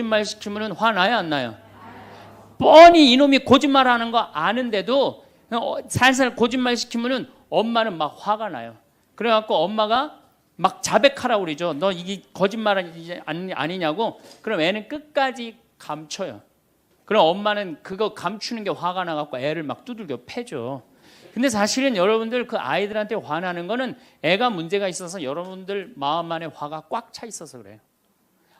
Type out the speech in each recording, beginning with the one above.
거짓말 시키면 화나요 안 나요? 뻔히 이놈이 거짓말하는 거 아는데도 살살 거짓말 시키면 엄마는 막 화가 나요. 그래갖고 엄마가 막 자백하라고 그러죠. 너 이게 거짓말 아니냐고. 그럼 애는 끝까지 감춰요. 그럼 엄마는 그거 감추는 게 화가 나갖고 애를 막 두들겨 패죠. 근데 사실은 여러분들 그 아이들한테 화나는 거는 애가 문제가 있어서 여러분들 마음 안에 화가 꽉 차 있어서 그래요.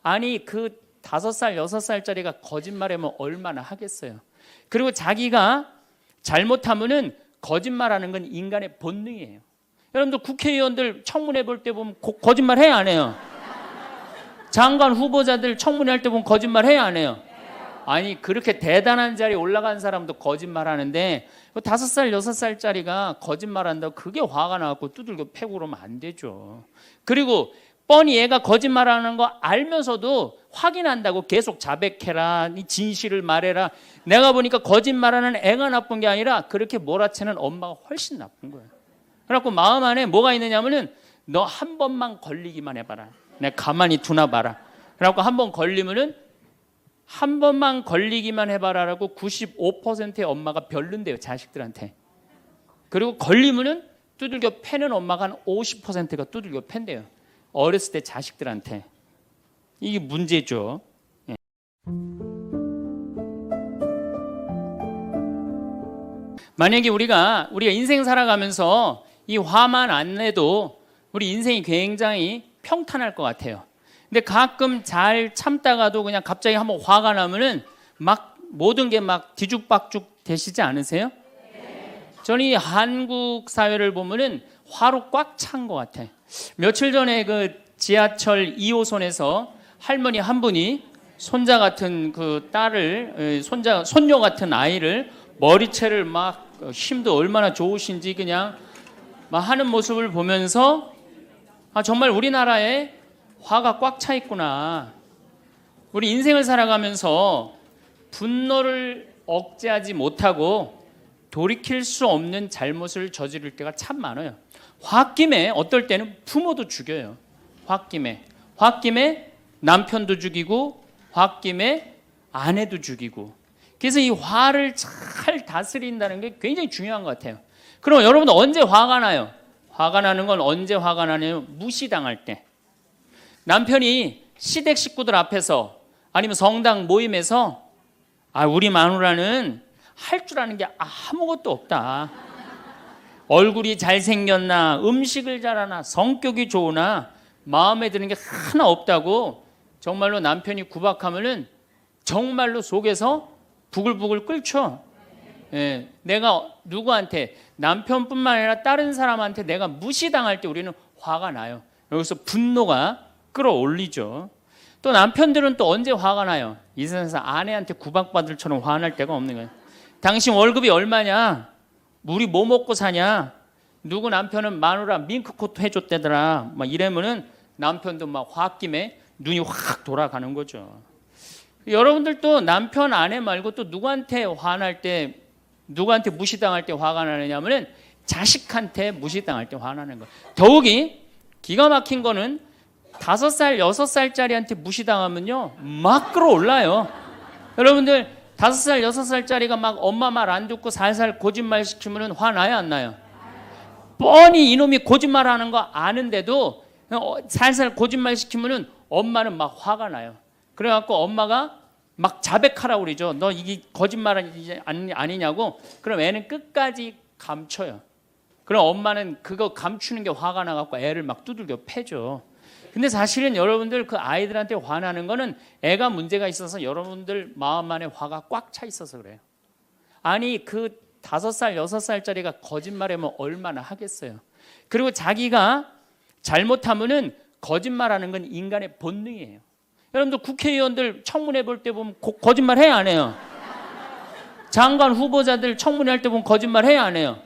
아니 그 5살, 6살짜리가 거짓말하면 얼마나 하겠어요. 그리고 자기가 잘못하면은 거짓말하는 건 인간의 본능이에요. 여러분들 국회의원들 청문회 볼 때 보면 거짓말 해야 안 해요? 장관 후보자들 청문회 할 때 보면 거짓말 해야 안 해요? 아니 그렇게 대단한 자리에 올라간 사람도 거짓말하는데 5살, 6살짜리가 거짓말한다고 그게 화가 나갖고 두들겨 패고 그러면 안 되죠. 그리고 뻔히 얘가 거짓말하는 거 알면서도 확인한다고 계속 자백해라, 진실을 말해라. 내가 보니까 거짓말하는 애가 나쁜 게 아니라 그렇게 몰아치는 엄마가 훨씬 나쁜 거예요. 그래갖고 마음 안에 뭐가 있느냐면은 너 한 번만 걸리기만 해봐라. 내가 가만히 두나 봐라. 그래갖고 한 번 걸리면은 한 번만 걸리기만 해봐라라고 95%의 엄마가 별론데요, 자식들한테. 그리고 걸리면은 두들겨 패는 엄마가 한 50%가 두들겨 팬대요. 어렸을 때 자식들한테. 이게 문제죠. 예. 만약에 우리가 인생 살아가면서 이 화만 안 내도 우리 인생이 굉장히 평탄할 것 같아요. 근데 가끔 잘 참다가도 그냥 갑자기 한번 화가 나면은 막 모든 게 막 뒤죽박죽 되시지 않으세요? 저는 이 한국 사회를 보면은 화로 꽉 찬 것 같아. 며칠 전에 그 지하철 2호선에서 할머니 한 분이 손자 같은 그 딸을, 손녀 같은 아이를 머리채를 막 힘도 얼마나 좋으신지 그냥 막 하는 모습을 보면서 아, 정말 우리나라에 화가 꽉 차 있구나. 우리 인생을 살아가면서 분노를 억제하지 못하고 돌이킬 수 없는 잘못을 저지를 때가 참 많아요. 홧김에 어떨 때는 부모도 죽여요. 홧김에 남편도 죽이고 홧김에 아내도 죽이고. 그래서 이 화를 잘 다스린다는 게 굉장히 중요한 것 같아요. 그럼 여러분 언제 화가 나요? 화가 나는 건 언제 화가 나냐면 무시당할 때. 남편이 시댁 식구들 앞에서 아니면 성당 모임에서 아, 우리 마누라는 할 줄 아는 게 아무것도 없다. 얼굴이 잘생겼나, 음식을 잘하나, 성격이 좋으나 마음에 드는 게 하나 없다고 정말로 남편이 구박하면은 정말로 속에서 부글부글 끓죠. 예, 내가 누구한테, 남편뿐만 아니라 다른 사람한테 내가 무시당할 때 우리는 화가 나요. 여기서 분노가 끌어올리죠. 또 남편들은 또 언제 화가 나요? 이 세상에서 아내한테 구박받을처럼 화날 때가 없는 거예요. 당신 월급이 얼마냐? 우리 뭐 먹고 사냐? 누구 남편은 마누라 밍크코트 해줬대더라. 막 이러면은 남편도 막 홧김에 눈이 확 돌아가는 거죠. 여러분들도 남편, 아내 말고 또 누구한테 화날 때, 누구한테 무시당할 때 화가 나느냐면은 자식한테 무시당할 때 화나는 거예요. 더욱이 기가 막힌 거는 5살, 6살짜리한테 무시당하면요 막 끌어올라요. 여러분들 5살, 6살짜리가 막 엄마 말 안 듣고 살살 거짓말 시키면 화나요 안 나요? 뻔히 이놈이 거짓말하는 거 아는데도 살살 거짓말 시키면 엄마는 막 화가 나요. 그래갖고 엄마가 막 자백하라고 그러죠. 너 이게 거짓말 아니냐고. 그럼 애는 끝까지 감춰요. 그럼 엄마는 그거 감추는 게 화가 나갖고 애를 막 두들겨 패죠. 근데 사실은 여러분들 그 아이들한테 화나는 거는 애가 문제가 있어서 여러분들 마음 안에 화가 꽉 차 있어서 그래요. 아니 그 5살, 6살짜리가 거짓말하면 얼마나 하겠어요. 그리고 자기가 잘못하면은 거짓말하는 건 인간의 본능이에요. 여러분들 국회의원들 청문회 볼 때 보면 거짓말 해야 안 해요? 장관 후보자들 청문회 할 때 보면 거짓말 해야 안 해요?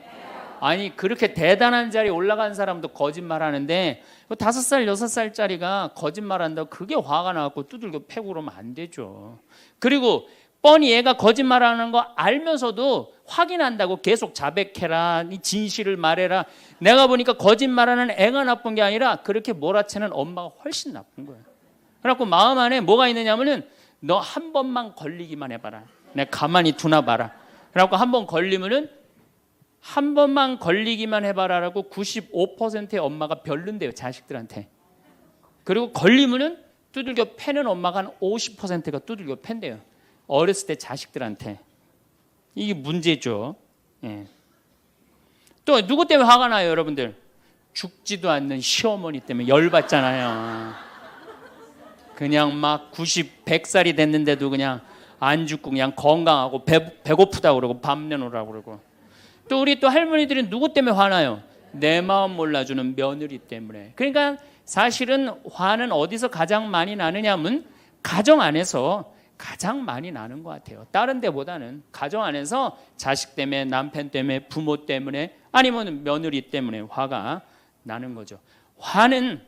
아니 그렇게 대단한 자리에 올라간 사람도 거짓말하는데 5살, 6살짜리가 거짓말한다고 그게 화가 나갖고 두들겨 패고 그러면 안 되죠. 그리고 뻔히 얘가 거짓말하는 거 알면서도 확인한다고 계속 자백해라, 진실을 말해라. 내가 보니까 거짓말하는 애가 나쁜 게 아니라 그렇게 몰아치는 엄마가 훨씬 나쁜 거예요. 그래갖고 마음 안에 뭐가 있느냐면은 너 한 번만 걸리기만 해봐라. 내가 가만히 두나 봐라. 그래갖고 한 번 걸리면은 한 번만 걸리기만 해봐라라고 95%의 엄마가 별론데요, 자식들한테. 그리고 걸리면은 두들겨 패는 엄마가 한 50%가 두들겨 팬대요. 어렸을 때 자식들한테. 이게 문제죠. 예. 또 누구 때문에 화가 나요, 여러분들? 죽지도 않는 시어머니 때문에 열받잖아요. 그냥 막 90, 100살이 됐는데도 그냥 안 죽고 그냥 건강하고 배고프다고 그러고 밥 내놓으라고 그러고. 또 우리 또 할머니들은 누구 때문에 화나요? 내 마음 몰라주는 며느리 때문에. 그러니까 사실은 화는 어디서 가장 많이 나느냐면 가정 안에서 가장 많이 나는 것 같아요. 다른 데보다는 가정 안에서 자식 때문에, 남편 때문에, 부모 때문에, 아니면 며느리 때문에 화가 나는 거죠. 화는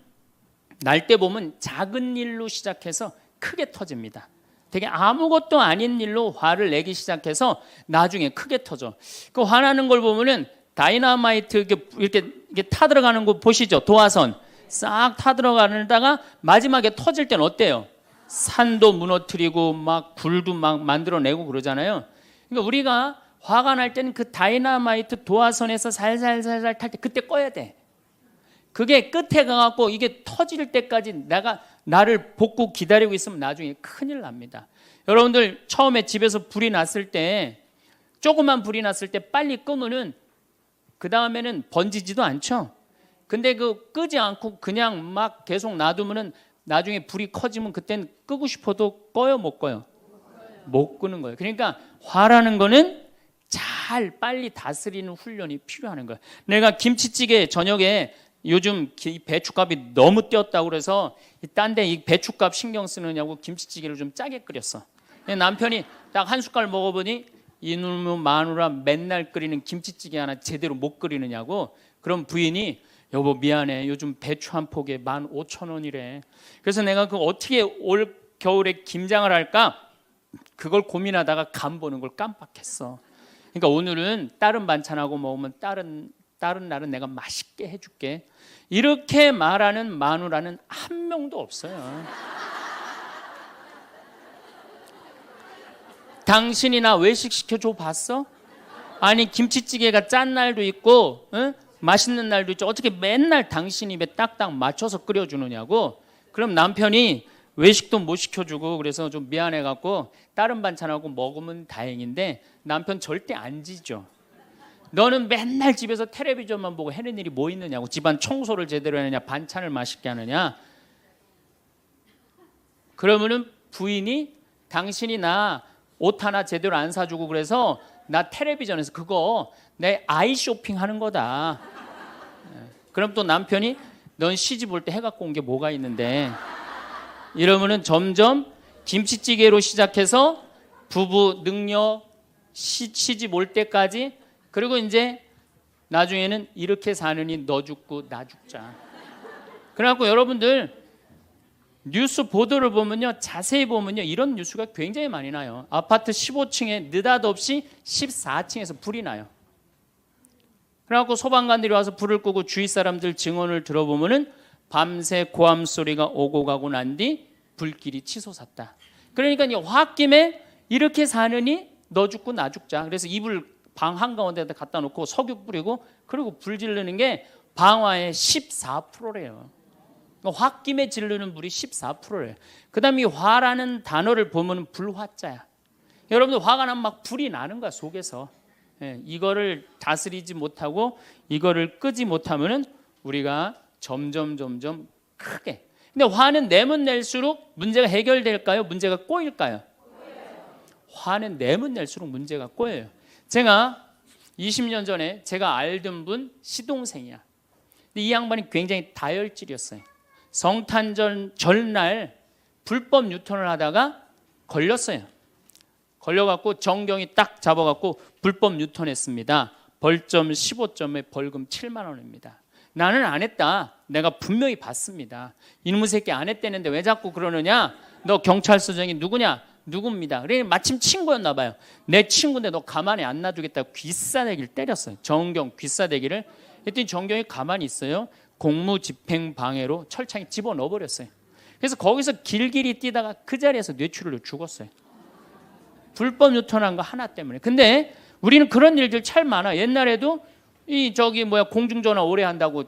날 때 보면 작은 일로 시작해서 크게 터집니다. 되게 아무것도 아닌 일로 화를 내기 시작해서 나중에 크게 터져. 그 화나는 걸 보면은 다이너마이트 이렇게 타 들어가는 거 보시죠? 도화선 싹 타 들어가다가 마지막에 터질 때는 어때요? 산도 무너뜨리고 막 굴도 막 만들어내고 그러잖아요. 그러니까 우리가 화가 날 때는 그 다이너마이트 도화선에서 살살살살 탈 때 그때 꺼야 돼. 그게 끝에 가갖고 이게 터질 때까지 나를 복구 기다리고 있으면 나중에 큰일 납니다. 여러분들 처음에 집에서 불이 났을 때, 조그만 불이 났을 때 빨리 끄면은 그 다음에는 번지지도 않죠. 근데 그 끄지 않고 그냥 막 계속 놔두면은 나중에 불이 커지면 그땐 끄고 싶어도 꺼요, 못 꺼요? 못 끄는 거예요. 그러니까 화라는 거는 잘 빨리 다스리는 훈련이 필요한 거예요. 내가 김치찌개 저녁에 요즘 배춧값이 너무 뛰었다고 그래서 딴 데 이 배춧값 신경 쓰느냐고 김치찌개를 좀 짜게 끓였어. 남편이 딱 한 숟갈 먹어보니 이놈의 마누라 맨날 끓이는 김치찌개 하나 제대로 못 끓이느냐고. 그럼 부인이 여보 미안해, 요즘 배추 한 폭에 15,000원이래. 그래서 내가 그 어떻게 올 겨울에 김장을 할까 그걸 고민하다가 간 보는 걸 깜빡했어. 그러니까 오늘은 다른 반찬하고 먹으면 다른 날은 내가 맛있게 해줄게. 이렇게 말하는 마누라는 한 명도 없어요. 당신이나 외식 시켜줘 봤어? 아니 김치찌개가 짠 날도 있고 맛있는 날도 있죠. 어떻게 맨날 당신 입에 딱딱 맞춰서 끓여주느냐고. 그럼 남편이 외식도 못 시켜주고 그래서 좀 미안해갖고 다른 반찬하고 먹으면 다행인데 남편 절대 안 지죠. 너는 맨날 집에서 텔레비전만 보고 해는 일이 뭐 있느냐고. 집안 청소를 제대로 하느냐, 반찬을 맛있게 하느냐. 그러면은 부인이 당신이 나 옷 하나 제대로 안 사주고 그래서 나 텔레비전에서 그거 내 아이 쇼핑 하는 거다. 그럼 또 남편이 넌 시집 올 때 해갖고 온 게 뭐가 있는데. 이러면은 점점 김치찌개로 시작해서 부부 능력 시집 올 때까지, 그리고 이제 나중에는 이렇게 사느니 너 죽고 나 죽자. 그래갖고 여러분들 뉴스 보도를 보면요, 자세히 보면요, 이런 뉴스가 굉장히 많이 나요. 아파트 15층에 느닷없이 14층에서 불이 나요. 그래갖고 소방관들이 와서 불을 끄고 주위 사람들 증언을 들어보면은 밤새 고함 소리가 오고 가고 난 뒤 불길이 치솟았다. 그러니까 이 홧김에 이렇게 사느니 너 죽고 나 죽자. 그래서 이불 방 한가운데다 갖다 놓고 석유 뿌리고 그리고 불 지르는 게 방화의 14%래요. 홧김에 지르는 불이 14%래요. 그 다음에 이 화라는 단어를 보면 불화자야. 여러분들 화가 나면 막 불이 나는 거야, 속에서. 이거를 다스리지 못하고 이거를 끄지 못하면은 우리가 점점 크게. 근데 화는 내면 낼수록 문제가 해결될까요? 문제가 꼬일까요? 화는 내면 낼수록 문제가 꼬여요. 제가 20년 전에 제가 알던 분 시동생이야. 근데 이 양반이 굉장히 다혈질이었어요. 성탄절 전날 불법 유턴을 하다가 걸렸어요. 걸려갖고 정경이 딱 잡아갖고 불법 유턴했습니다. 벌점 15점에 벌금 7만 원입니다. 나는 안 했다. 내가 분명히 봤습니다. 이놈의 새끼 안 했다는데 왜 자꾸 그러느냐? 너 경찰서장이 누구냐? 누굽니다. 그래 마침 친구였나 봐요. 내 친구인데 너 가만히 안 놔두겠다고 귀싸대기를 때렸어요. 정경 귀싸대기를. 했더니 정경이 가만히 있어요. 공무집행방해로 철창에 집어넣어버렸어요. 그래서 거기서 길길이 뛰다가 그 자리에서 뇌출혈로 죽었어요. 불법 유턴한 거 하나 때문에. 근데 우리는 그런 일들 참 많아. 옛날에도 공중전화 오래 한다고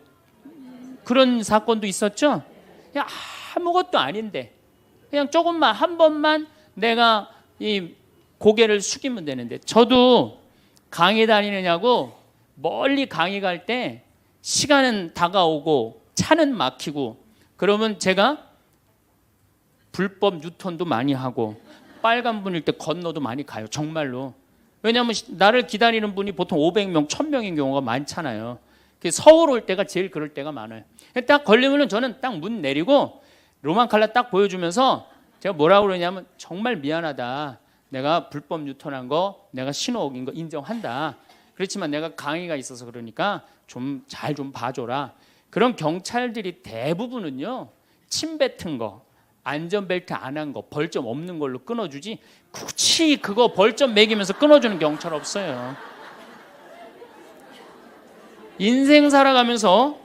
그런 사건도 있었죠. 그냥 아무것도 아닌데 그냥 조금만 한 번만 내가 이 고개를 숙이면 되는데, 저도 강의 다니느냐고 멀리 강의 갈 때 시간은 다가오고 차는 막히고 그러면 제가 불법 유턴도 많이 하고 빨간불일 때 건너도 많이 가요. 정말로. 왜냐하면 나를 기다리는 분이 보통 500명, 1000명인 경우가 많잖아요. 서울 올 때가 제일 그럴 때가 많아요. 딱 걸리면은 저는 딱 문 내리고 로만 칼라 딱 보여주면서 제가 뭐라고 그러냐면, 정말 미안하다. 내가 불법 유턴한 거, 내가 신호 어긴 거 인정한다. 그렇지만 내가 강의가 있어서 그러니까 좀 잘 좀 봐줘라. 그런 경찰들이 대부분은요, 침 뱉은 거, 안전벨트 안 한 거, 벌점 없는 걸로 끊어주지 굳이 그거 벌점 매기면서 끊어주는 경찰 없어요. 인생 살아가면서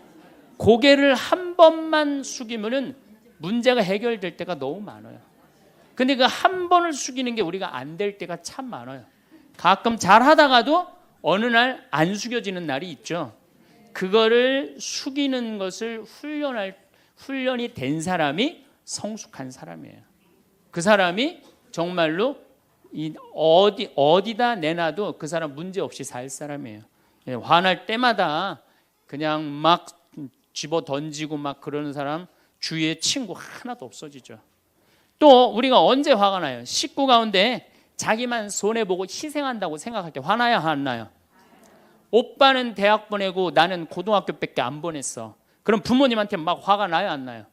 고개를 한 번만 숙이면은 문제가 해결될 때가 너무 많아요. 근데 그 한 번을 숙이는 게 우리가 안 될 때가 참 많아요. 가끔 잘 하다가도 어느 날 안 숙여지는 날이 있죠. 그거를 숙이는 것을 훈련이 된 사람이 성숙한 사람이에요. 그 사람이 정말로 어디다 내놔도 그 사람 문제 없이 살 사람이에요. 화날 때마다 그냥 막 집어 던지고 막 그러는 사람 주위에 친구 하나도 없어지죠. 또 우리가 언제 화가 나요? 식구 가운데 자기만 손해보고 희생한다고 생각할 때 화나요, 안 나요? 오빠는 대학 보내고 나는 고등학교밖에 안 보냈어. 그럼 부모님한테 막 화가 나요, 안 나요?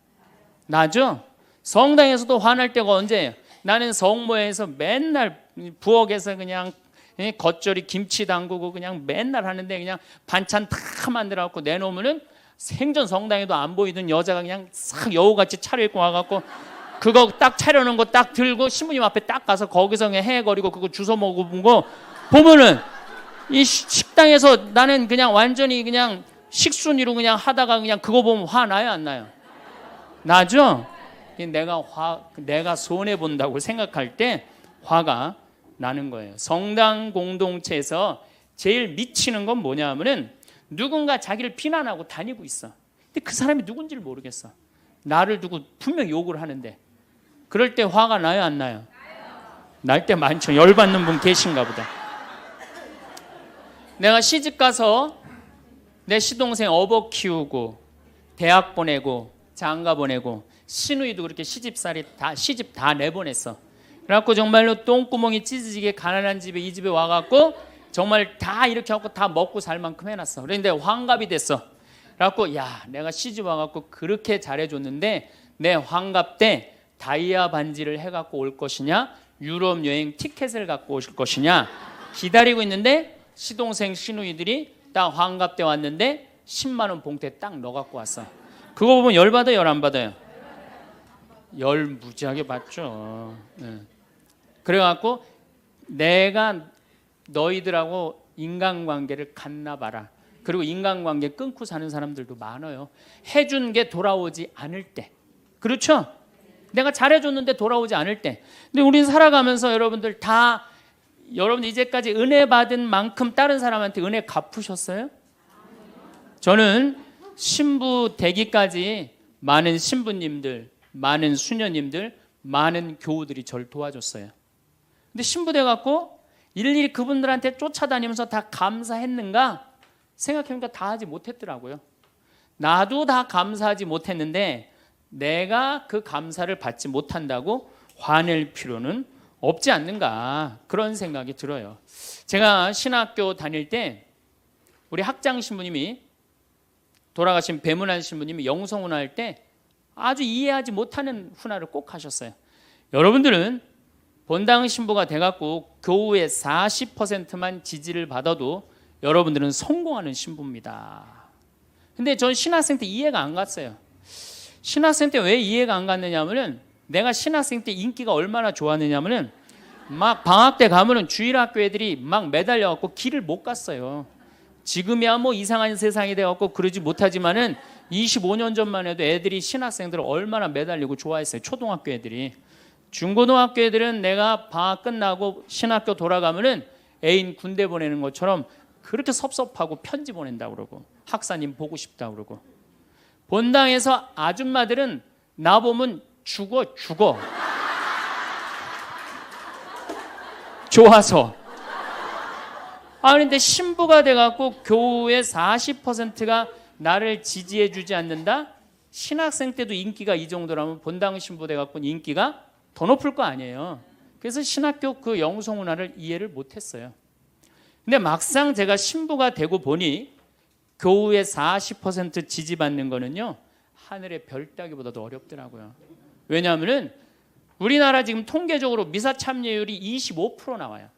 나죠? 성당에서도 화날 때가 언제예요? 나는 성모에서 맨날 부엌에서 그냥 겉절이 김치 담그고 그냥 맨날 하는데, 그냥 반찬 다 만들어갖고 내놓으면은 생전 성당에도 안 보이던 여자가 그냥 싹 여우같이 차려입고 와갖고 그거 딱 차려놓은 거 딱 들고 신부님 앞에 딱 가서 거기서 그냥 헤거리고 그거 주워 먹어본 거 보면은, 이 식당에서 나는 그냥 완전히 그냥 식순이로 그냥 하다가 그냥 그거 보면 화 나요, 안 나요? 나죠? 내가 손해 본다고 생각할 때 화가 나는 거예요. 성당 공동체에서 제일 미치는 건 뭐냐면은, 누군가 자기를 비난하고 다니고 있어. 근데 그 사람이 누군지를 모르겠어. 나를 두고 분명 욕을 하는데, 그럴 때 화가 나요, 안 나요? 날 때 많죠. 열받는 분 계신가 보다. 내가 시집 가서 내 시동생 업어 키우고 대학 보내고 장가 보내고 시누이도 그렇게 시집 다 내보냈어. 그래갖고 정말로 똥구멍이 찢어지게 가난한 집에, 이 집에 와갖고 정말 다 이렇게 하고 다 먹고 살 만큼 해놨어. 그런데 환갑이 됐어. 그래갖고 야, 내가 시집 와갖고 그렇게 잘해줬는데 내 환갑 때 다이아 반지를 해갖고 올 것이냐, 유럽 여행 티켓을 갖고 오실 것이냐 기다리고 있는데, 시동생 시누이들이 딱 환갑 때 왔는데 10만 원 봉투에 딱 넣어갖고 왔어. 그거 보면 열 받아요, 열 안 받아요? 열 무지하게 받죠. 그래갖고 내가 너희들하고 인간관계를 갖나 봐라. 그리고 인간관계 끊고 사는 사람들도 많아요. 해준 게 돌아오지 않을 때. 그렇죠? 내가 잘해줬는데 돌아오지 않을 때. 근데 우리는 살아가면서 여러분들 이제까지 은혜 받은 만큼 다른 사람한테 은혜 갚으셨어요? 저는 신부 되기까지 많은 신부님들, 많은 수녀님들, 많은 교우들이 저를 도와줬어요. 근데 신부 돼갖고 일일이 그분들한테 쫓아다니면서 다 감사했는가 생각해보니까 다 하지 못했더라고요. 나도 다 감사하지 못했는데 내가 그 감사를 받지 못한다고 화낼 필요는 없지 않는가, 그런 생각이 들어요. 제가 신학교 다닐 때 우리 학장 신부님이, 돌아가신 배문환 신부님이 영성훈화 할 때 아주 이해하지 못하는 훈화를 꼭 하셨어요. 여러분들은 본당 신부가 돼갖고 교우의 40%만 지지를 받아도 여러분들은 성공하는 신부입니다. 근데 전 신학생 때 이해가 안 갔어요. 신학생 때 왜 이해가 안 갔느냐 하면은, 내가 신학생 때 인기가 얼마나 좋았느냐 하면은, 막 방학 때 가면은 주일학교 애들이 막 매달려갖고 길을 못 갔어요. 지금이야 뭐 이상한 세상이 돼갖고 그러지 못하지만은 25년 전만 해도 애들이 신학생들을 얼마나 매달리고 좋아했어요. 초등학교 애들이. 중고등학교 애들은 내가 방학 끝나고 신학교 돌아가면은 애인 군대 보내는 것처럼 그렇게 섭섭하고 편지 보낸다고 그러고 학사님 보고 싶다고 그러고, 본당에서 아줌마들은 나보면 죽어 좋아서. 그런데 신부가 돼갖고 교우의 40%가 나를 지지해 주지 않는다? 신학생 때도 인기가 이 정도라면 본당 신부 돼갖고 인기가 더 높을 거 아니에요. 그래서 신학교 그 영성 문화를 이해를 못했어요. 근데 막상 제가 신부가 되고 보니 교우의 40% 지지받는 거는요, 하늘의 별 따기보다도 어렵더라고요. 왜냐하면은 우리나라 지금 통계적으로 미사 참여율이 25% 나와요.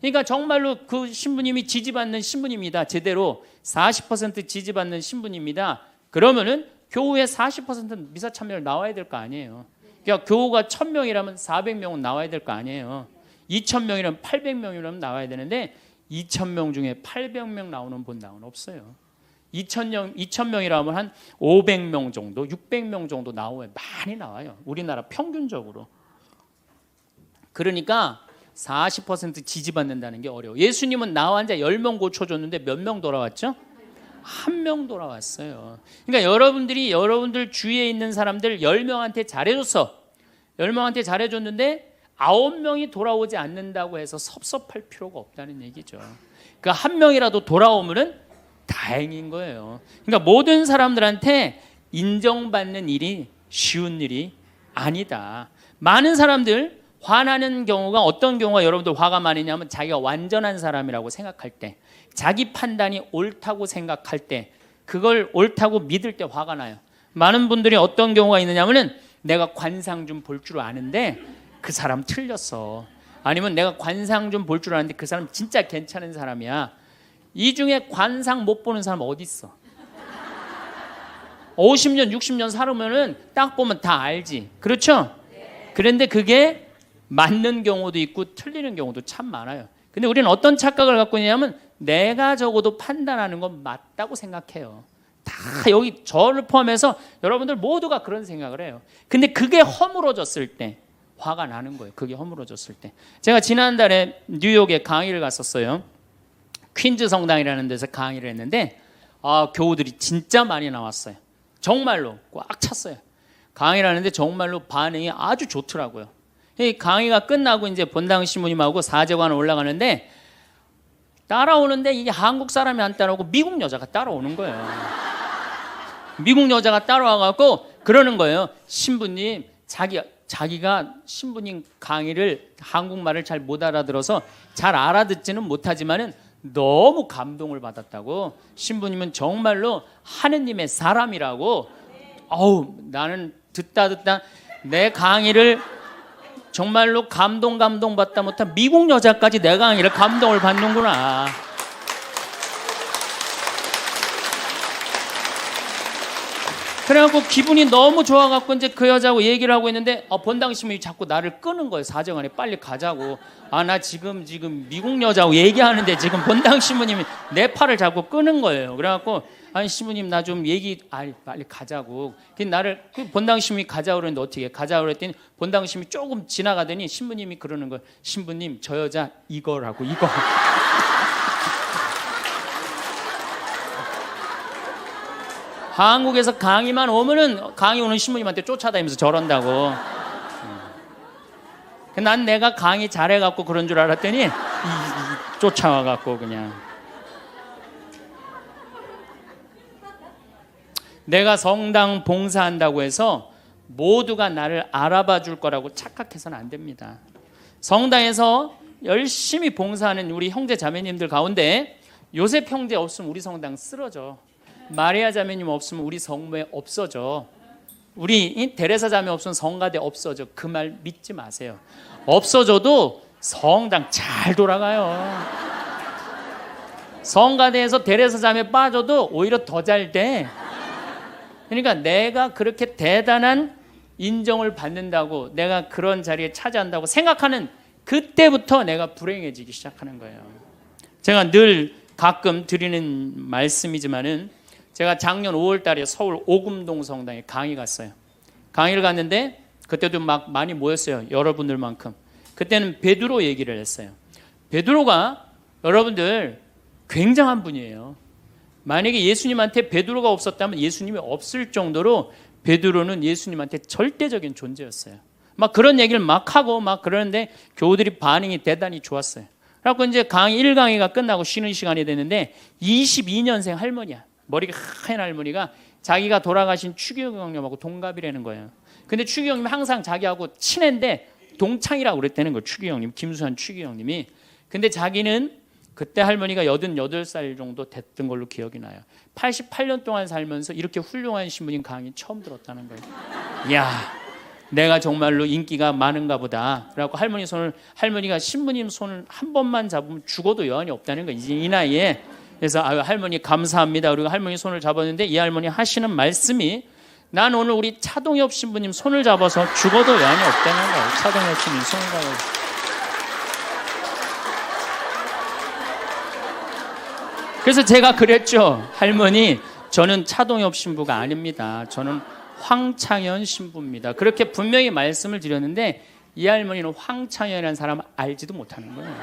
그러니까 정말로 그 신부님이 지지받는 신부님이다, 제대로 40% 지지받는 신부님이다, 그러면은 교우의 40% 미사 참여율 나와야 될 거 아니에요. 그러니까 교우가 1000명이라면 400명은 나와야 될 거 아니에요. 2000명이라면 800명이라면 나와야 되는데 2000명 중에 800명 나오는 본당은 없어요. 2000명이라면 한 500명 정도, 600명 정도 나와요. 많이 나와요. 우리나라 평균적으로. 그러니까 40% 지지받는다는 게 어려워. 예수님은 나 환자 10명 고쳐줬는데 몇 명 돌아왔죠? 1명 돌아왔어요. 그러니까 여러분들 주위에 있는 사람들 10명한테 잘해줬어. 10명한테 잘해줬는데 9명이 돌아오지 않는다고 해서 섭섭할 필요가 없다는 얘기죠. 그러니까 1명이라도 돌아오면은 다행인 거예요. 그러니까 모든 사람들한테 인정받는 일이 쉬운 일이 아니다. 많은 사람들 화나는 경우가, 어떤 경우가 여러분들 화가 많이 나면 자기가 완전한 사람이라고 생각할 때, 자기 판단이 옳다고 생각할 때, 그걸 옳다고 믿을 때 화가 나요. 많은 분들이 어떤 경우가 있느냐면은 내가 관상 좀 볼 줄 아는데 그 사람 틀렸어. 아니면 내가 관상 좀 볼 줄 아는데 그 사람 진짜 괜찮은 사람이야. 이 중에 관상 못 보는 사람 어디 있어? 50년, 60년 살으면은 딱 보면 다 알지. 그렇죠? 그런데 그게 맞는 경우도 있고 틀리는 경우도 참 많아요. 근데 우리는 어떤 착각을 갖고 있냐면 내가 적어도 판단하는 건 맞다고 생각해요. 다 여기 저를 포함해서 여러분들 모두가 그런 생각을 해요. 근데 그게 허물어졌을 때 화가 나는 거예요. 그게 허물어졌을 때. 제가 지난달에 뉴욕에 강의를 갔었어요. 퀸즈 성당이라는 데서 강의를 했는데 교우들이 진짜 많이 나왔어요. 정말로 꽉 찼어요. 강의를 하는데 정말로 반응이 아주 좋더라고요. 이 강의가 끝나고 이제 본당 신부님하고 사제관을 올라가는데 따라오는데 이게 한국 사람이 안 따라오고 미국 여자가 따라오는 거예요. 미국 여자가 따라와갖고 그러는 거예요. 신부님, 자기가 신부님 강의를 한국말을 잘 못 알아들어서 잘 알아듣지는 못하지만은 너무 감동을 받았다고. 신부님은 정말로 하느님의 사람이라고. 나는 듣다 내 강의를 정말로 감동받다 못한 미국 여자까지 내 강의를 감동을 받는구나. 그래갖고 기분이 너무 좋아갖고 이제 그 여자하고 얘기를 하고 있는데 본당 신부님이 자꾸 나를 끄는 거예요. 사정안에 빨리 가자고. 나 지금 미국 여자하고 얘기하는데 지금 본당 신부님이 내 팔을 자꾸 끄는 거예요. 그래갖고 아니 신부님 나 좀 빨리 가자고. 나를 본당 신부님이 가자고 그랬는데 어떻게 가자고 그랬더니 본당 신부님이 조금 지나가더니 신부님이 그러는 거예요. 신부님 저 여자 이거라고 이거. 한국에서 강의만 오면은 강의 오는 신부님한테 쫓아다니면서 저런다고. 난 내가 강의 잘해갖고 그런 줄 알았더니 쫓아와갖고 그냥. 내가 성당 봉사한다고 해서 모두가 나를 알아봐 줄 거라고 착각해서는 안 됩니다. 성당에서 열심히 봉사하는 우리 형제 자매님들 가운데 요셉 형제 없으면 우리 성당 쓰러져. 마리아 자매님 없으면 우리 성모에 없어져. 우리 데레사 자매 없으면 성가대 없어져. 그 말 믿지 마세요. 없어져도 성당 잘 돌아가요. 성가대에서 데레사 자매 빠져도 오히려 더 잘 돼. 그러니까 내가 그렇게 대단한 인정을 받는다고, 내가 그런 자리에 차지한다고 생각하는 그때부터 내가 불행해지기 시작하는 거예요. 제가 늘 가끔 드리는 말씀이지만은 제가 작년 5월 달에 서울 오금동 성당에 강의 갔어요. 강의를 갔는데 그때도 막 많이 모였어요. 여러분들만큼. 그때는 베드로 얘기를 했어요. 베드로가 여러분들 굉장한 분이에요. 만약에 예수님한테 베드로가 없었다면 예수님이 없을 정도로 베드로는 예수님한테 절대적인 존재였어요. 막 그런 얘기를 막 하고 막 그러는데 교우들이 반응이 대단히 좋았어요. 그래갖고 이제 강의 1강의가 끝나고 쉬는 시간이 됐는데 22년생 할머니야. 머리가 하얀 할머니가 자기가 돌아가신 추기경 형님하고 동갑이라는 거예요. 근데 추기경 형님이 항상 자기하고 친한데 동창이라고 그랬다는 거예요. 추기경 형님, 김수환 추기경 형님이. 근데 자기는 그때 할머니가 88살 정도 됐던 걸로 기억이 나요. 88년 동안 살면서 이렇게 훌륭한 신부님 강의 처음 들었다는 거예요. 이야, 내가 정말로 인기가 많은가 보다. 그래갖고 할머니가 신부님 손을 한 번만 잡으면 죽어도 여한이 없다는 거예요. 이제 이 나이에. 그래서 아유, 할머니 감사합니다. 그리고 할머니 손을 잡았는데 이 할머니 하시는 말씀이 난 오늘 우리 차동엽 신부님 손을 잡아서 죽어도 여한이 없다는 거예요. 차동엽 신부님 손을 잡아서. 그래서 제가 그랬죠. 할머니, 저는 차동엽 신부가 아닙니다. 저는 황창현 신부입니다. 그렇게 분명히 말씀을 드렸는데 이 할머니는 황창현이라는 사람을 알지도 못하는 거예요.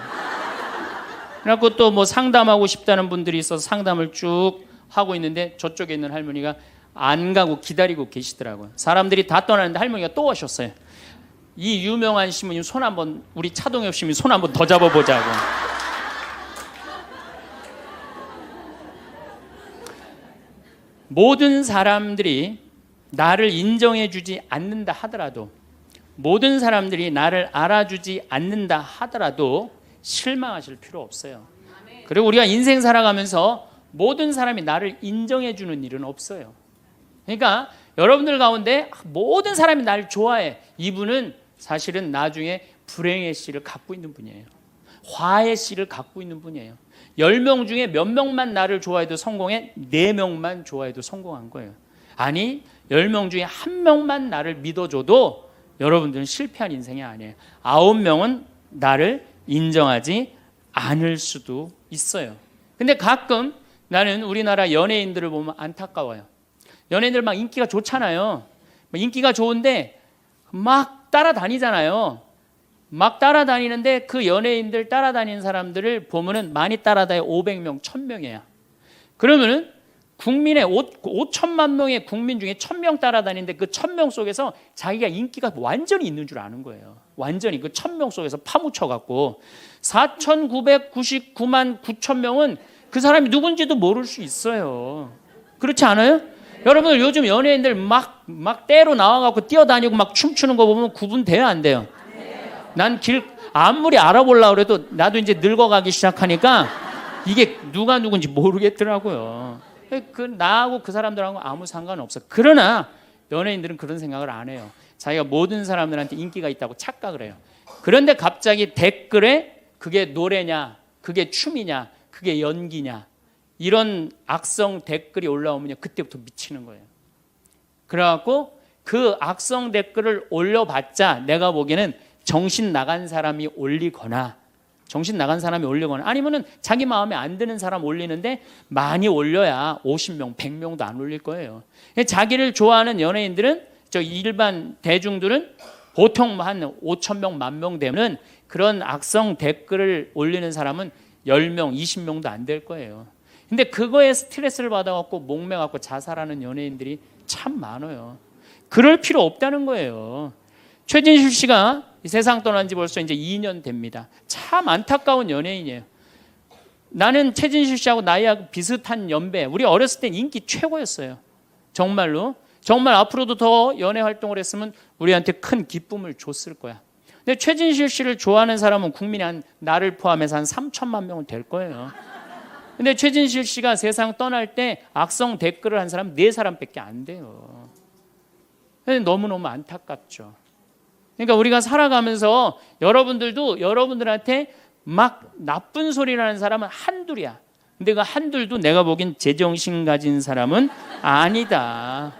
그래갖고 또 뭐 상담하고 싶다는 분들이 있어서 상담을 쭉 하고 있는데 저쪽에 있는 할머니가 안 가고 기다리고 계시더라고요. 사람들이 다 떠나는데 할머니가 또 오셨어요. 이 유명한 신부님 손 한번, 우리 차동엽 신부님 손 한번 더 잡아보자고. 모든 사람들이 나를 인정해주지 않는다 하더라도, 모든 사람들이 나를 알아주지 않는다 하더라도 실망하실 필요 없어요. 그리고 우리가 인생 살아가면서 모든 사람이 나를 인정해주는 일은 없어요. 그러니까 여러분들 가운데 모든 사람이 나를 좋아해. 이분은 사실은 나중에 불행의 씨를 갖고 있는 분이에요. 화의 씨를 갖고 있는 분이에요. 10명 중에 몇 명만 나를 좋아해도 성공해? 4명만 좋아해도 성공한 거예요. 아니, 10명 중에 1명만 나를 믿어줘도 여러분들은 실패한 인생이 아니에요. 9명은 나를 인정하지 않을 수도 있어요. 근데 가끔 나는 우리나라 연예인들을 보면 안타까워요. 연예인들 막 인기가 좋잖아요. 인기가 좋은데 막 따라다니잖아요. 막 따라다니는데 그 연예인들 따라다니는 사람들을 보면은 많이 따라다녀 500명, 1000명이야. 그러면은 국민의 5천만 명의 국민 중에 1000명 따라다니는데 그 1000명 속에서 자기가 인기가 완전히 있는 줄 아는 거예요. 완전히 그 1000명 속에서 파묻혀갖고 4999만 9천명은 그 사람이 누군지도 모를 수 있어요. 그렇지 않아요? 여러분들 요즘 연예인들 막 때로 나와갖고 뛰어다니고 막 춤추는 거 보면 구분돼요, 안 돼요? 난 아무리 알아보려고 해도 나도 이제 늙어가기 시작하니까 이게 누가 누군지 모르겠더라고요. 나하고 그 사람들하고 아무 상관없어. 그러나 연예인들은 그런 생각을 안 해요. 자기가 모든 사람들한테 인기가 있다고 착각을 해요. 그런데 갑자기 댓글에 그게 노래냐, 그게 춤이냐, 그게 연기냐, 이런 악성 댓글이 올라오면 그때부터 미치는 거예요. 그래갖고 그 악성 댓글을 올려봤자 내가 보기에는 정신 나간 사람이 올리거나 아니면은 자기 마음에 안 드는 사람 올리는데 많이 올려야 50명, 100명도 안 올릴 거예요. 자기를 좋아하는 연예인들은, 저 일반 대중들은 보통 한 5,000명, 10,000명 되면 그런 악성 댓글을 올리는 사람은 10명, 20명도 안 될 거예요. 근데 그거에 스트레스를 받아갖고 목매갖고 자살하는 연예인들이 참 많아요. 그럴 필요 없다는 거예요. 최진실 씨가 이 세상 떠난 지 벌써 이제 2년 됩니다. 참 안타까운 연예인이에요. 나는 최진실 씨하고 나이하고 비슷한 연배. 우리 어렸을 땐 인기 최고였어요. 정말로. 정말 앞으로도 더 연예 활동을 했으면 우리한테 큰 기쁨을 줬을 거야. 근데 최진실 씨를 좋아하는 사람은 국민이 나를 포함해서 한 3천만 명은 될 거예요. 근데 최진실 씨가 세상 떠날 때 악성 댓글을 한 사람 4사람밖에 안 돼요. 너무너무 안타깝죠. 그러니까 우리가 살아가면서 여러분들도 여러분들한테 막 나쁜 소리를 하는 사람은 한둘이야. 근데 그 한둘도 내가 보기엔 제정신 가진 사람은 아니다.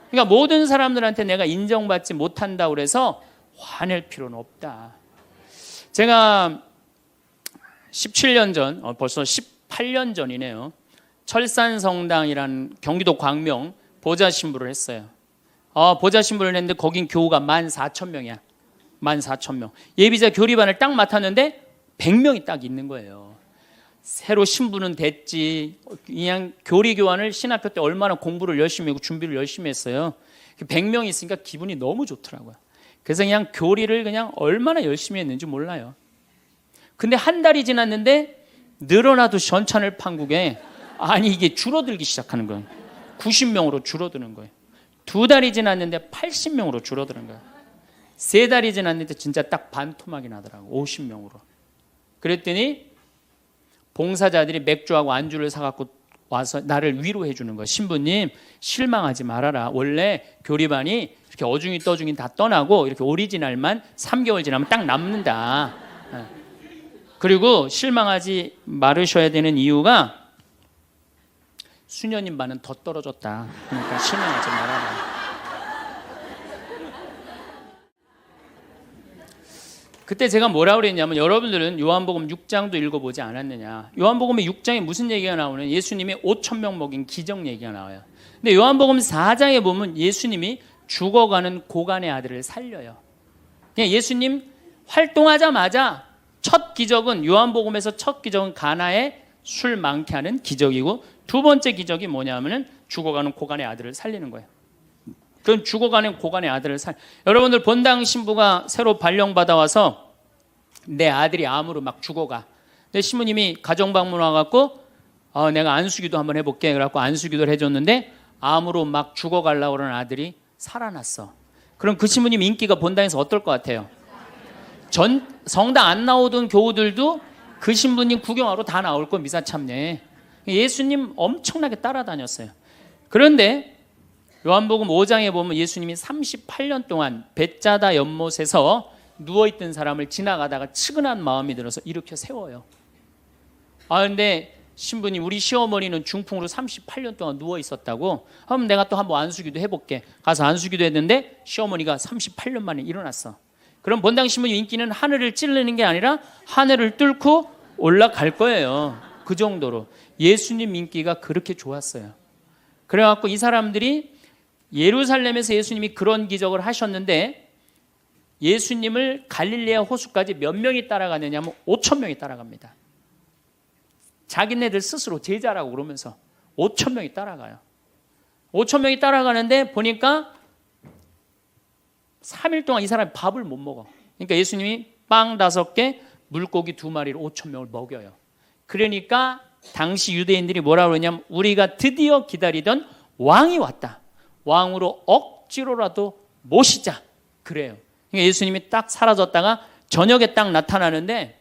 그러니까 모든 사람들한테 내가 인정받지 못한다고 그래서 화낼 필요는 없다. 제가 17년 전, 벌써 18년 전이네요. 철산성당이라는 경기도 광명 보좌 신부를 했어요. 보좌 신부를 했는데 거긴 교우가 14,000명이야. 14,000명. 예비자 교리반을 딱 맡았는데 100명이 딱 있는 거예요. 새로 신부는 됐지. 그냥 교리 교환을 신학교 때 얼마나 공부를 열심히 하고 준비를 열심히 했어요. 100명이 있으니까 기분이 너무 좋더라고요. 그래서 그냥 교리를 그냥 얼마나 열심히 했는지 몰라요. 근데 한 달이 지났는데 늘어나도 전찬을 판국에 아니 이게 줄어들기 시작하는 거예요. 90명으로 줄어드는 거예요. 2달이 지났는데 80명으로 줄어드는 거예요. 3달이 지났는데 진짜 딱 반토막이 나더라고. 50명으로. 그랬더니 봉사자들이 맥주하고 안주를 사갖고 와서 나를 위로해 주는 거예요. 신부님 실망하지 말아라. 원래 교리반이 이렇게 어중이 떠중이 다 떠나고 이렇게 오리지널만 3개월 지나면 딱 남는다. 그리고 실망하지 말으셔야 되는 이유가 수녀님 반은 더 떨어졌다. 그러니까 실망하지 말아라. 그때 제가 뭐라고 그랬냐면 여러분들은 요한복음 6장도 읽어보지 않았느냐. 요한복음의 6장에 무슨 얘기가 나오는 예수님이 5,000명 먹인 기적 얘기가 나와요. 근데 요한복음 4장에 보면 예수님이 죽어가는 고간의 아들을 살려요. 그냥 예수님 활동하자마자 첫 기적은 요한복음에서 첫 기적은 가나에 술 많게 하는 기적이고 두 번째 기적이 뭐냐면은 죽어가는 고간의 아들을 살리는 거예요. 그럼 죽어가는 고간의 아들을 여러분들 본당 신부가 새로 발령받아 와서 내 아들이 암으로 막 죽어가. 근데 신부님이 가정 방문 와갖고 내가 안수기도 한번 해볼게. 그래갖고 안수기도를 해줬는데 암으로 막 죽어가려고 그러는 아들이 살아났어. 그럼 그 신부님 인기가 본당에서 어떨 것 같아요? 성당 안 나오던 교우들도 그 신부님 구경하러 다 나올 거 미사 참례. 예수님 엄청나게 따라다녔어요. 그런데 요한복음 5장에 보면 예수님이 38년 동안 벳자다 연못에서 누워있던 사람을 지나가다가 측은한 마음이 들어서 일으켜 세워요. 근데 신부님 우리 시어머니는 중풍으로 38년 동안 누워있었다고. 그럼 내가 또 한번 안수기도 해볼게. 가서 안수기도 했는데 시어머니가 38년 만에 일어났어. 그럼 본당 신부님 인기는 하늘을 찌르는 게 아니라 하늘을 뚫고 올라갈 거예요. 그 정도로 예수님 인기가 그렇게 좋았어요. 그래갖고 이 사람들이 예루살렘에서 예수님이 그런 기적을 하셨는데 예수님을 갈릴레아 호수까지 몇 명이 따라가느냐 하면 5,000명이 따라갑니다. 자기네들 스스로 제자라고 그러면서 5,000명이 따라가요. 5,000명이 따라가는데 보니까 3일 동안 이 사람이 밥을 못 먹어. 그러니까 예수님이 빵 5개, 물고기 2마리로 5,000명을 먹여요. 그러니까 당시 유대인들이 뭐라고 그러냐면 우리가 드디어 기다리던 왕이 왔다. 왕으로 억지로라도 모시자. 그래요. 그러니까 예수님이 딱 사라졌다가 저녁에 딱 나타나는데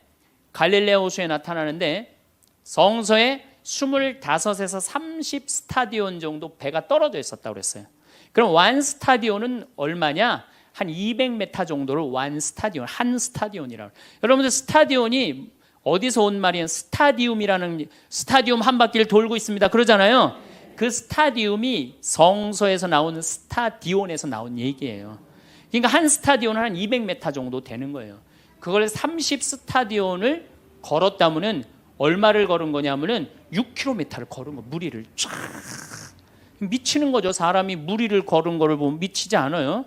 갈릴레아 호수에 나타나는데 성서에 25에서 30 스타디온 정도 배가 떨어져 있었다고 그랬어요. 그럼 완 스타디온은 얼마냐? 한 200m 정도를 완 스타디온, 한 스타디온이라고. 여러분들 스타디온이 어디서 온 말이에요? 스타디움이라는 스타디움 한 바퀴를 돌고 있습니다. 그러잖아요. 그 스타디움이 성서에서 나오는 스타디온에서 나온 얘기예요. 그러니까 한 스타디온은 한 200m 정도 되는 거예요. 그걸 30 스타디온을 걸었다면은 얼마를 걸은 거냐면은 6km를 걸은 거. 무리를 쫙 미치는 거죠. 사람이 무리를 걸은 거를 보면 미치지 않아요.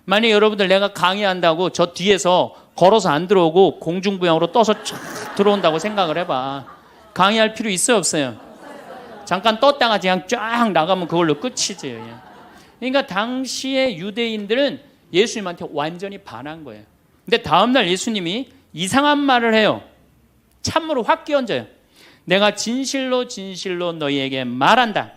만약 여러분들 내가 강의한다고 저 뒤에서 걸어서 안 들어오고 공중부양으로 떠서 쫙 들어온다고 생각을 해봐. 강의할 필요 있어요, 없어요? 잠깐 떴다가 그냥 쫙 나가면 그걸로 끝이지. 그러니까 당시의 유대인들은 예수님한테 완전히 반한 거예요. 근데 다음날 예수님이 이상한 말을 해요. 참으로 확 끼얹어요. 내가 진실로 진실로 너희에게 말한다.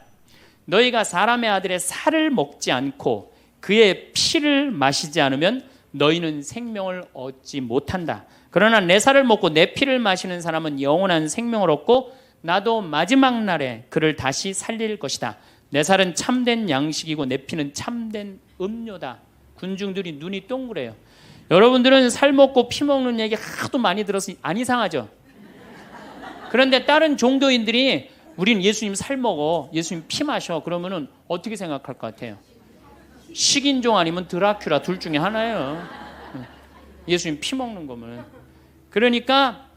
너희가 사람의 아들의 살을 먹지 않고 그의 피를 마시지 않으면 너희는 생명을 얻지 못한다. 그러나 내 살을 먹고 내 피를 마시는 사람은 영원한 생명을 얻고 나도 마지막 날에 그를 다시 살릴 것이다. 내 살은 참된 양식이고 내 피는 참된 음료다. 군중들이 눈이 동그래요. 여러분들은 살 먹고 피 먹는 얘기 하도 많이 들어서 안 이상하죠? 그런데 다른 종교인들이 우린 예수님 살 먹어, 예수님 피 마셔 그러면은 어떻게 생각할 것 같아요? 식인종 아니면 드라큘라 둘 중에 하나예요. 예수님 피 먹는 거면. 그러니까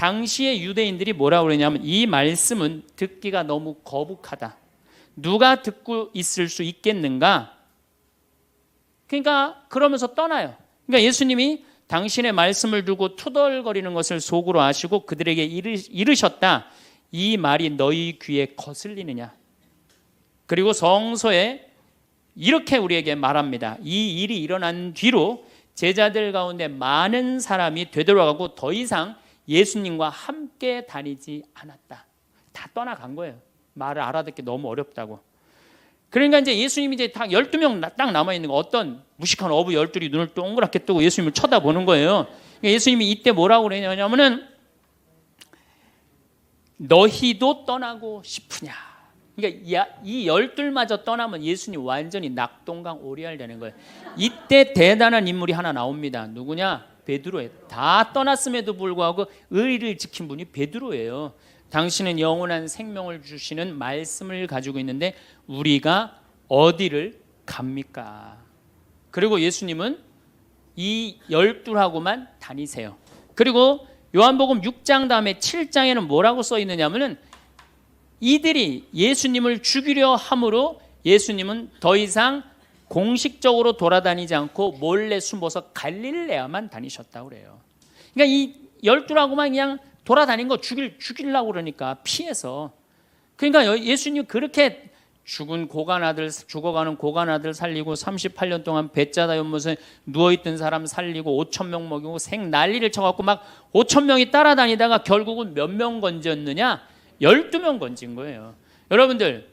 당시의 유대인들이 뭐라고 그러냐면 이 말씀은 듣기가 너무 거북하다. 누가 듣고 있을 수 있겠는가? 그러니까 그러면서 떠나요. 그러니까 예수님이 당신의 말씀을 두고 투덜거리는 것을 속으로 아시고 그들에게 이르셨다. 이 말이 너희 귀에 거슬리느냐? 그리고 성서에 이렇게 우리에게 말합니다. 이 일이 일어난 뒤로 제자들 가운데 많은 사람이 되돌아가고 더 이상 예수님과 함께 다니지 않았다. 다 떠나간 거예요. 말을 알아듣기 너무 어렵다고. 그러니까 이제 예수님이 이제 딱 12명 딱 남아있는 거, 어떤 무식한 어부 12이 눈을 동그랗게 뜨고 예수님을 쳐다보는 거예요. 그러니까 예수님이 이때 뭐라고 그러냐면은 너희도 떠나고 싶으냐. 그러니까 이 12마저 떠나면 예수님 완전히 낙동강 오리알 되는 거예요. 이때 대단한 인물이 하나 나옵니다. 누구냐? 베드로예요. 다 떠났음에도 불구하고 의리를 지킨 분이 베드로예요. 당신은 영원한 생명을 주시는 말씀을 가지고 있는데 우리가 어디를 갑니까? 그리고 예수님은 이 12하고만 다니세요. 그리고 요한복음 6장 다음에 7장에는 뭐라고 써 있느냐면은 이들이 예수님을 죽이려 함으로 예수님은 더 이상 공식적으로 돌아다니지 않고 몰래 숨어서 갈릴레아만 다니셨다고 그래요. 그러니까 이 12하고만 그냥 돌아다닌 거 죽이려고 그러니까 피해서. 그러니까 예수님 그렇게 죽어가는 고간 아들 살리고 38년 동안 배짜다 연못에 누워있던 사람 살리고 5,000명 먹이고 생 난리를 쳐갖고 막 5,000명이 따라다니다가 결국은 몇 명 건졌느냐? 12명 건진 거예요. 여러분들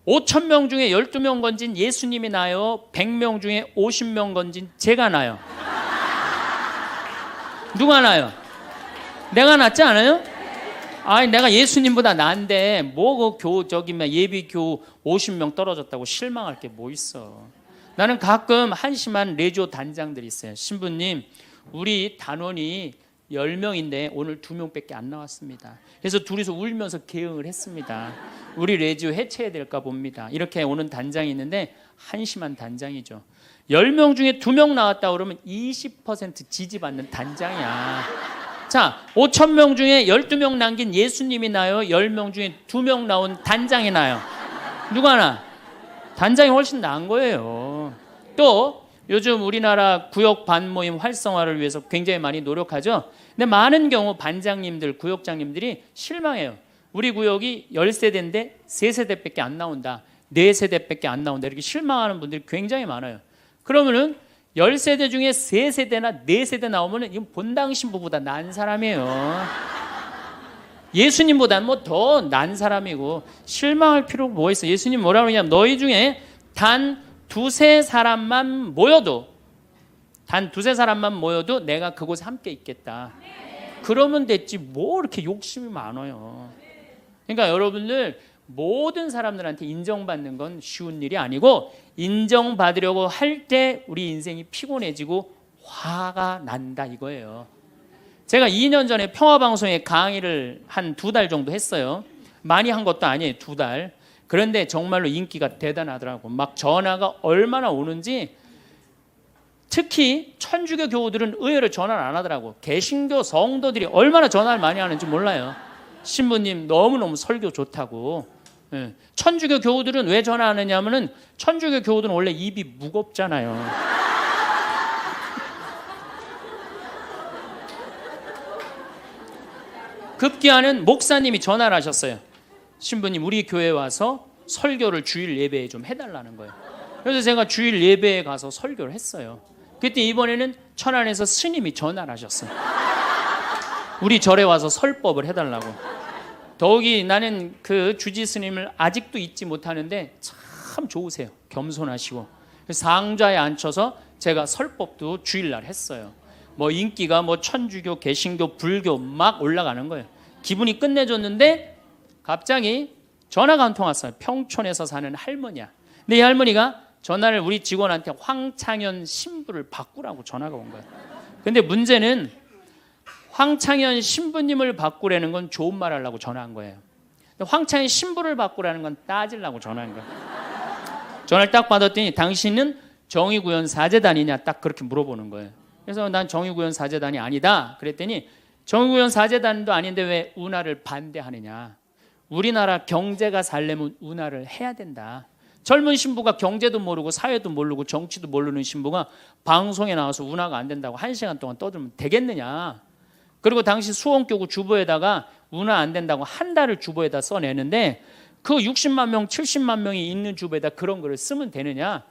5,000명 중에 12명 건진 예수님이 나요? 100명 중에 50명 건진 제가 나요? 누가 나요? 내가 낫지 않아요? 아니 내가 예수님보다 나은데 뭐 그 예비 교우 50명 떨어졌다고 실망할 게 뭐 있어. 나는 가끔 한심한 레지오 단장들이 있어요. 신부님 우리 단원이 10명인데 오늘 2명밖에 안 나왔습니다. 그래서 둘이서 울면서 개응을 했습니다. 우리 레지오 해체해야 될까 봅니다. 이렇게 오는 단장이 있는데 한심한 단장이죠. 10명 중에 2명 나왔다 그러면 20% 지지받는 단장이야. 자, 5,000명 중에 12명 남긴 예수님이 나요? 10명 중에 2명 나온 단장이 나요? 누가 나? 단장이 훨씬 나은 거예요. 또 요즘 우리나라 구역 반모임 활성화를 위해서 굉장히 많이 노력하죠. 근데 많은 경우 반장님들, 구역장님들이 실망해요. 우리 구역이 10세대인데 3세대밖에 안 나온다. 4세대밖에 안 나온다. 이렇게 실망하는 분들이 굉장히 많아요. 그러면은 10세대 중에 3세대나 4세대 나오면 이건 본당 신부보다 난 사람이에요. 예수님보다는 뭐 더 난 사람이고 실망할 필요가 뭐가 있어. 예수님 뭐라고 그러냐면 너희 중에 단 두세 사람만 모여도 내가 그곳에 함께 있겠다. 그러면 됐지 뭐 이렇게 욕심이 많아요. 그러니까 여러분들 모든 사람들한테 인정받는 건 쉬운 일이 아니고 인정받으려고 할 때 우리 인생이 피곤해지고 화가 난다 이거예요. 제가 2년 전에 평화방송에 강의를 한 2달 정도 했어요. 많이 한 것도 아니에요. 2달. 그런데 정말로 인기가 대단하더라고. 막 전화가 얼마나 오는지. 특히 천주교 교우들은 의외로 전화를 안 하더라고. 개신교 성도들이 얼마나 전화를 많이 하는지 몰라요. 신부님 너무너무 설교 좋다고. 천주교 교우들은 왜 전화하느냐 하면은 천주교 교우들은 원래 입이 무겁잖아요. 급기야는 목사님이 전화를 하셨어요. 신부님 우리 교회에 와서 설교를 주일 예배에 좀 해달라는 거예요. 그래서 제가 주일 예배에 가서 설교를 했어요. 그때 이번에는 천안에서 스님이 전화를 하셨어요. 우리 절에 와서 설법을 해달라고. 더욱이 나는 그 주지 스님을 아직도 잊지 못하는데 참 좋으세요. 겸손하시고. 상좌에 앉혀서 제가 설법도 주일날 했어요. 뭐 인기가 뭐 천주교, 개신교, 불교 막 올라가는 거예요. 기분이 끝내줬는데 갑자기 전화가 한 통 왔어요. 평촌에서 사는 할머니야. 근데 이 할머니가 전화를 우리 직원한테 황창현 신부를 바꾸라고 전화가 온 거예요. 근데 문제는 황창현 신부님을 바꾸라는 건 좋은 말 하려고 전화한 거예요. 황창현 신부를 바꾸라는 건 따지려고 전화한 거예요. 전화를 딱 받았더니 당신은 정의구현 사제단이냐 딱 그렇게 물어보는 거예요. 그래서 난 정의구현 사제단이 아니다. 그랬더니 정의구현 사제단도 아닌데 왜 운하를 반대하느냐. 우리나라 경제가 살려면 운하를 해야 된다. 젊은 신부가 경제도 모르고 사회도 모르고 정치도 모르는 신부가 방송에 나와서 운하가 안 된다고 1시간 동안 떠들면 되겠느냐. 그리고 당시 수원교구 주보에다가 운하 안 된다고 한 달을 주보에다 써내는데 그 60만 명 70만 명이 있는 주보에다 그런 글을 쓰면 되느냐.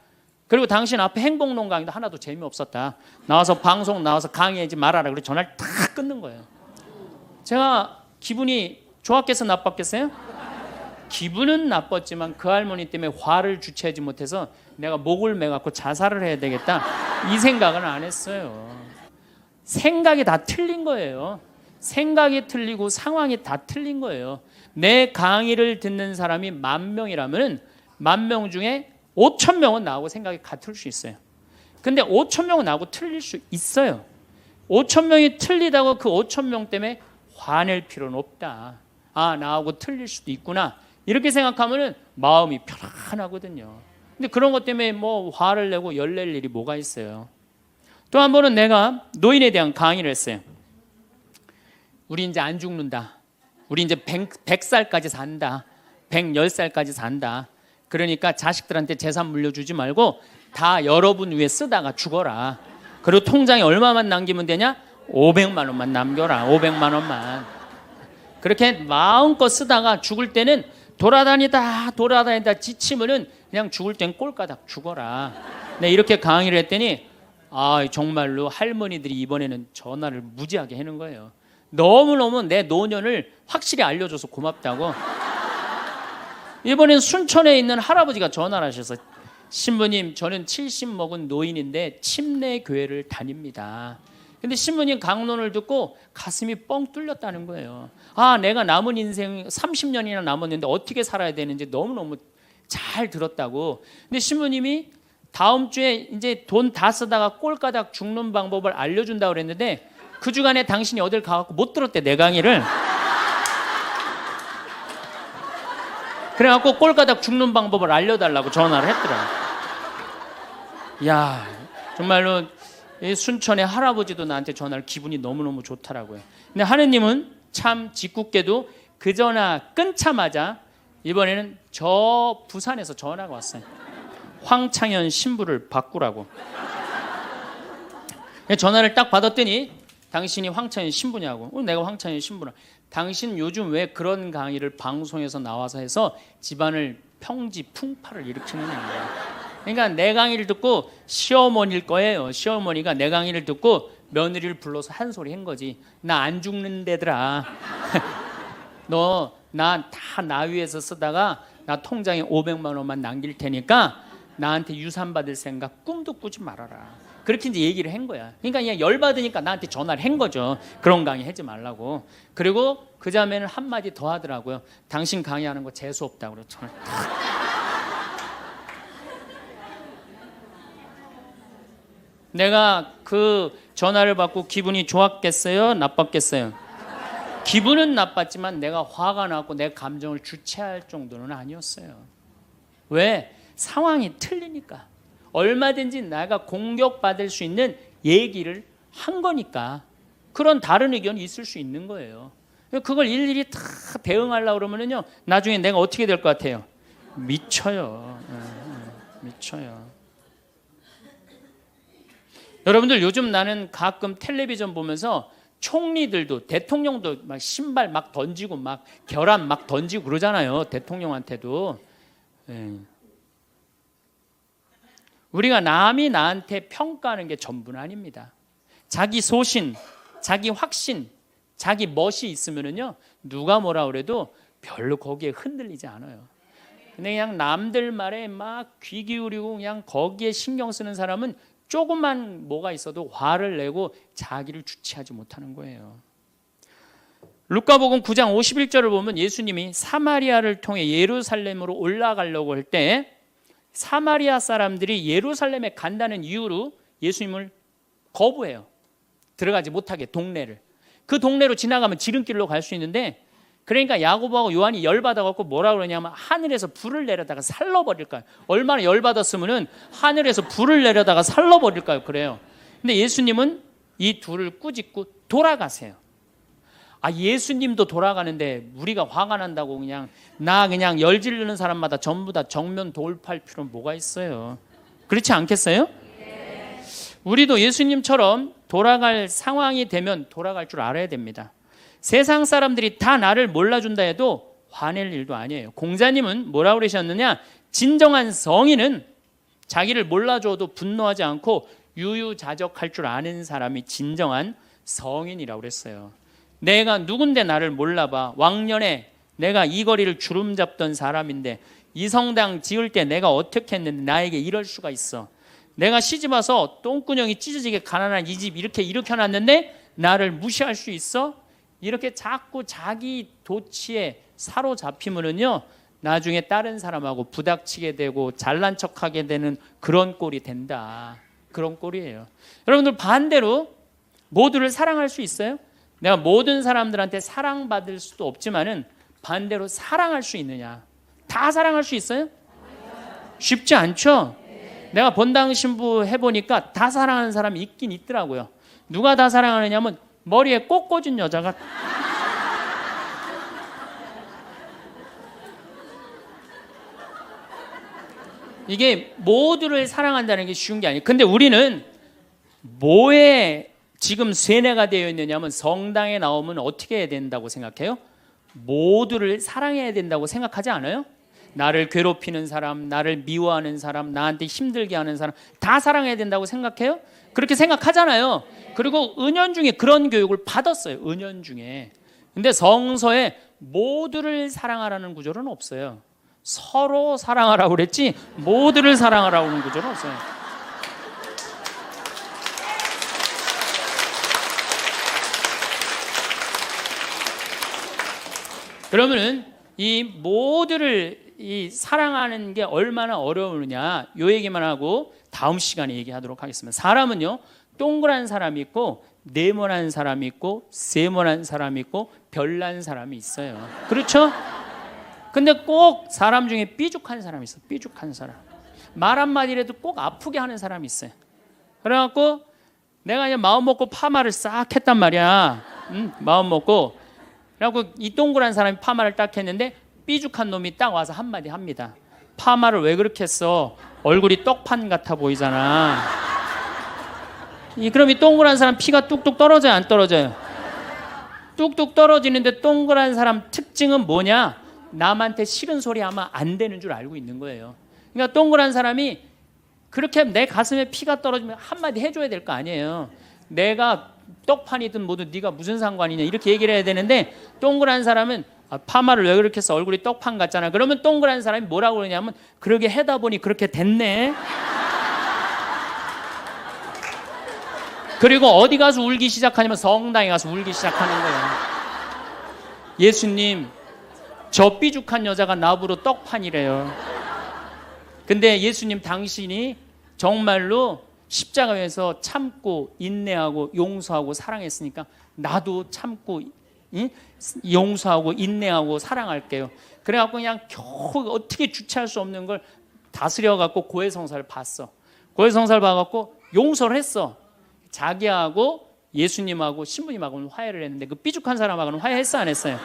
그리고 당신 앞에 행복론 강의도 하나도 재미없었다. 나와서 방송 나와서 강의하지 말아라. 그래서 전화를 다 끊는 거예요. 제가 기분이 좋았겠어 나빴겠어요? 기분은 나빴지만 그 할머니 때문에 화를 주체하지 못해서 내가 목을 매갖고 자살을 해야 되겠다 이 생각은 안 했어요. 생각이 다 틀린 거예요. 생각이 틀리고 상황이 다 틀린 거예요. 내 강의를 듣는 사람이 10,000명이라면 10,000명 중에 5,000명은 나하고 생각이 같을 수 있어요. 근데 5,000명은 나하고 틀릴 수 있어요. 5,000명이 틀리다고 그 5,000명 때문에 화낼 필요는 없다. 아, 나하고 틀릴 수도 있구나. 이렇게 생각하면 마음이 편안하거든요. 근데 그런 것 때문에 뭐 화를 내고 열낼 일이 뭐가 있어요. 또 한 번은 내가 노인에 대한 강의를 했어요. 우리 이제 안 죽는다. 우리 이제 100살까지 산다. 110살까지 산다. 그러니까 자식들한테 재산 물려주지 말고 다 여러분 위해 쓰다가 죽어라. 그리고 통장에 얼마만 남기면 되냐? 500만 원만 남겨라. 500만 원만. 그렇게 마음껏 쓰다가 죽을 때는 돌아다니다 지치면은 그냥 죽을 땐 꼴까닥 죽어라. 네, 이렇게 강의를 했더니 아, 정말로 할머니들이 이번에는 전화를 무지하게 하는 거예요. 너무너무 내 노년을 확실히 알려줘서 고맙다고. 이번엔 순천에 있는 할아버지가 전화를 하셔서 신부님, 저는 70 먹은 노인인데 침례 교회를 다닙니다. 근데 신부님 강론을 듣고 가슴이 뻥 뚫렸다는 거예요. 아, 내가 남은 인생 30년이나 남았는데 어떻게 살아야 되는지 너무너무 잘 들었다고. 근데 신부님이 다음 주에 이제 돈 다 쓰다가 꼴까닥 죽는 방법을 알려준다고 그랬는데 그 주간에 당신이 어딜 가갖고 못 들었대, 내 강의를. 그래갖고 꼴까닥 죽는 방법을 알려달라고 전화를 했더라. 야, 정말로 이 순천의 할아버지도 나한테 전화를 기분이 너무너무 좋더라고요. 근데 하느님은 참 짓궂게도 그 전화 끊자마자 이번에는 저 부산에서 전화가 왔어요. 황창현 신부를 바꾸라고. 전화를 딱 받았더니 당신이 황창현 신부냐고. 내가 황창현 신부라. 당신 요즘 왜 그런 강의를 방송에서 나와서 해서 집안을 평지 풍파를 일으키느냐. 그러니까 내 강의를 듣고 시어머니일 거예요. 시어머니가 내 강의를 듣고 며느리를 불러서 한 소리 한 거지. 나 안 죽는데더라. 너 나 다 나 위해서 쓰다가 나 통장에 500만 원만 남길 테니까 나한테 유산 받을 생각 꿈도 꾸지 말아라. 그렇게 이제 얘기를 한 거야. 그러니까 그냥 열받으니까 나한테 전화를 한 거죠. 그런 강의 하지 말라고. 그리고 그 자매는 한마디 더 하더라고요. 당신 강의하는 거 재수 없다고. 그래서 저는 내가 그 전화를 받고 기분이 좋았겠어요? 나빴겠어요? 기분은 나빴지만 내가 화가 났고 내 감정을 주체할 정도는 아니었어요. 왜? 상황이 틀리니까. 얼마든지 내가 공격받을 수 있는 얘기를 한 거니까. 그런 다른 의견이 있을 수 있는 거예요. 그걸 일일이 다 대응하려고 그러면요, 나중에 내가 어떻게 될 것 같아요? 미쳐요. 미쳐요. 여러분들, 요즘 나는 가끔 텔레비전 보면서 총리들도, 대통령도 막 신발 막 던지고 막 결함 막 던지고 그러잖아요. 대통령한테도. 우리가 남이 나한테 평가하는 게 전부는 아닙니다. 자기 소신, 자기 확신, 자기 멋이 있으면은요, 누가 뭐라 그래도 별로 거기에 흔들리지 않아요. 근데 그냥 남들 말에 막 귀 기울이고 그냥 거기에 신경 쓰는 사람은 조금만 뭐가 있어도 화를 내고 자기를 주체하지 못하는 거예요. 루카복음 9장 51절을 보면 예수님이 사마리아를 통해 예루살렘으로 올라가려고 할 때 사마리아 사람들이 예루살렘에 간다는 이유로 예수님을 거부해요. 들어가지 못하게, 동네를. 그 동네로 지나가면 지름길로 갈 수 있는데, 그러니까 야고보하고 요한이 열받아갖고 뭐라 그러냐면 하늘에서 불을 내려다가 살러버릴까요? 얼마나 열받았으면은 하늘에서 불을 내려다가 살러버릴까요? 그래요. 근데 예수님은 이 둘을 꾸짖고 돌아가세요. 예수님도 돌아가는데 우리가 화가 난다고 그냥 열 지르는 사람마다 전부 다 정면 돌파할 필요는 뭐가 있어요? 그렇지 않겠어요? 우리도 예수님처럼 돌아갈 상황이 되면 돌아갈 줄 알아야 됩니다. 세상 사람들이 다 나를 몰라준다 해도 화낼 일도 아니에요. 공자님은 뭐라고 그러셨느냐? 진정한 성인은 자기를 몰라줘도 분노하지 않고 유유자적할 줄 아는 사람이 진정한 성인이라고 그랬어요. 내가 누군데 나를 몰라봐. 왕년에 내가 이 거리를 주름 잡던 사람인데 이 성당 지을 때 내가 어떻게 했는데 나에게 이럴 수가 있어. 내가 시집와서 똥구녕이 찢어지게 가난한 이 집 이렇게 일으켜놨는데 나를 무시할 수 있어? 이렇게 자꾸 자기 도취에 사로잡히면은요, 나중에 다른 사람하고 부닥치게 되고 잘난 척하게 되는 그런 꼴이 된다. 그런 꼴이에요. 여러분들 반대로 모두를 사랑할 수 있어요? 내가 모든 사람들한테 사랑받을 수도 없지만은 반대로 사랑할 수 있느냐? 다 사랑할 수 있어요? 쉽지 않죠? 내가 본당 신부 해보니까 다 사랑하는 사람이 있긴 있더라고요. 누가 다 사랑하느냐면 머리에 꽃 꽂은 여자가 이게 모두를 사랑한다는 게 쉬운 게 아니에요. 근데 우리는 뭐에 지금 세뇌가 되어 있느냐면 성당에 나오면 어떻게 해야 된다고 생각해요? 모두를 사랑해야 된다고 생각하지 않아요? 나를 괴롭히는 사람, 나를 미워하는 사람, 나한테 힘들게 하는 사람 다 사랑해야 된다고 생각해요? 그렇게 생각하잖아요. 그리고 은연중에 그런 교육을 받았어요. 은연중에. 근데 성서에 모두를 사랑하라는 구절은 없어요. 서로 사랑하라고 그랬지 모두를 사랑하라고 하는 구절은 없어요. 그러면은 이 모두를 이 사랑하는 게 얼마나 어려우느냐 요 얘기만 하고 다음 시간에 얘기하도록 하겠습니다. 사람은요 동그란 사람이 있고 네모난 사람이 있고 세모난 사람이 있고 별난 사람이 있어요. 그렇죠? 근데 꼭 사람 중에 삐죽한 사람이 있어요. 삐죽한 사람. 말 한마디라도 꼭 아프게 하는 사람이 있어요. 그래갖고 내가 그냥 마음 먹고 파마를 싹 했단 말이야. 마음 먹고. 그래갖고 이 동그란 사람이 파마를 딱 했는데 삐죽한 놈이 딱 와서 한마디 합니다. 파마를 왜 그렇게 했어? 얼굴이 떡판 같아 보이잖아. 그럼 이 동그란 사람 피가 뚝뚝 떨어져요? 안 떨어져요? 뚝뚝 떨어지는데 동그란 사람 특징은 뭐냐? 남한테 싫은 소리 하면 안 되는 줄 알고 있는 거예요. 그러니까 동그란 사람이 그렇게 내 가슴에 피가 떨어지면 한마디 해줘야 될 거 아니에요. 내가 떡판이든 뭐든 네가 무슨 상관이냐 이렇게 얘기를 해야 되는데 동그란 사람은 파마를 왜 그렇게 해서 얼굴이 떡판 같잖아. 그러면 동그란 사람이 뭐라고 그러냐면 그러게 해다 보니 그렇게 됐네. 그리고 어디 가서 울기 시작하냐면 성당에 가서 울기 시작하는 거예요. 예수님 저 삐죽한 여자가 나보러 떡판이래요. 근데 예수님 당신이 정말로 십자가에서 참고 인내하고 용서하고 사랑했으니까 나도 참고 용서하고 인내하고 사랑할게요. 그래갖고 그냥 겨우 어떻게 주체할 수 없는 걸 다스려갖고 고해성사를 봤어. 고해성사를 봐갖고 용서를 했어. 자기하고 예수님하고 신부님하고는 화해를 했는데 그 삐죽한 사람하고는 화해했어 안 했어요?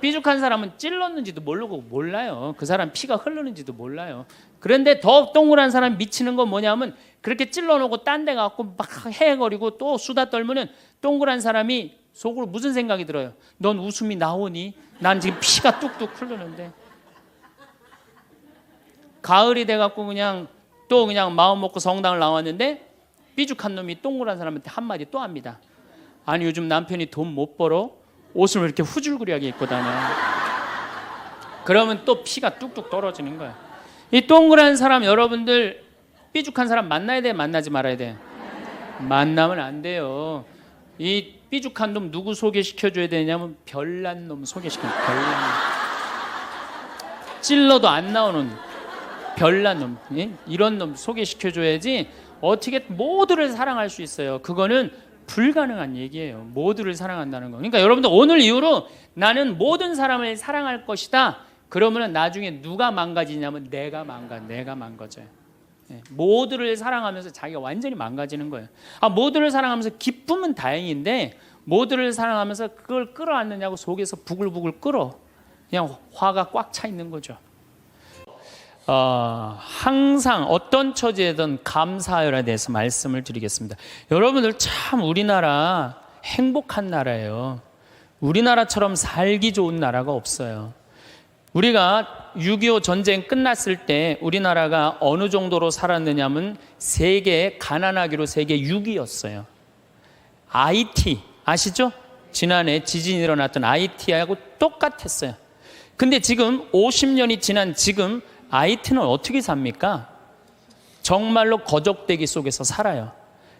삐죽한 사람은 찔렀는지도 모르고 몰라요. 그 사람 피가 흐르는지도 몰라요. 그런데 더 동그란 사람 미치는 건 뭐냐면 그렇게 찔러놓고 딴 데 가고 막 헤거리고 또 수다 떨면은 동그란 사람이 속으로 무슨 생각이 들어요? 넌 웃음이 나오니? 난 지금 피가 뚝뚝 흐르는데. 가을이 돼갖고 그냥 마음 먹고 성당을 나왔는데 삐죽한 놈이 동그란 사람한테 한마디 또 합니다. 아니 요즘 남편이 돈 못 벌어? 옷을 왜 이렇게 후줄그리하게 입고 다녀? 그러면 또 피가 뚝뚝 떨어지는 거야. 이 동그란 사람 여러분들 삐죽한 사람 만나야 돼? 만나지 말아야 돼? 만나면 안 돼요. 이 삐죽한 놈 누구 소개시켜줘야 되냐면 별난 놈 소개시켜줘. 별난 놈. 찔러도 안 나오는 별난 놈. 이런 놈 소개시켜줘야지 어떻게 모두를 사랑할 수 있어요. 그거는 불가능한 얘기예요. 모두를 사랑한다는 거. 그러니까 여러분들 오늘 이후로 나는 모든 사람을 사랑할 것이다. 그러면 나중에 누가 망가지냐면 내가 망가져요. 모두를 사랑하면서 자기가 완전히 망가지는 거예요. 모두를 사랑하면서 기쁨은 다행인데 모두를 사랑하면서 그걸 끌어안느냐고 속에서 부글부글 끓어. 그냥 화가 꽉 차 있는 거죠. 항상 어떤 처지에든 감사하여에 대해서 말씀을 드리겠습니다. 여러분들 참 우리나라 행복한 나라예요. 우리나라처럼 살기 좋은 나라가 없어요. 우리가 6.25 전쟁 끝났을 때 우리나라가 어느 정도로 살았느냐면 세계 가난하기로 세계 6위였어요. IT 아시죠? 지난해 지진이 일어났던 IT하고 똑같았어요. 근데 지금 50년이 지난 지금 IT는 어떻게 삽니까? 정말로 거적대기 속에서 살아요.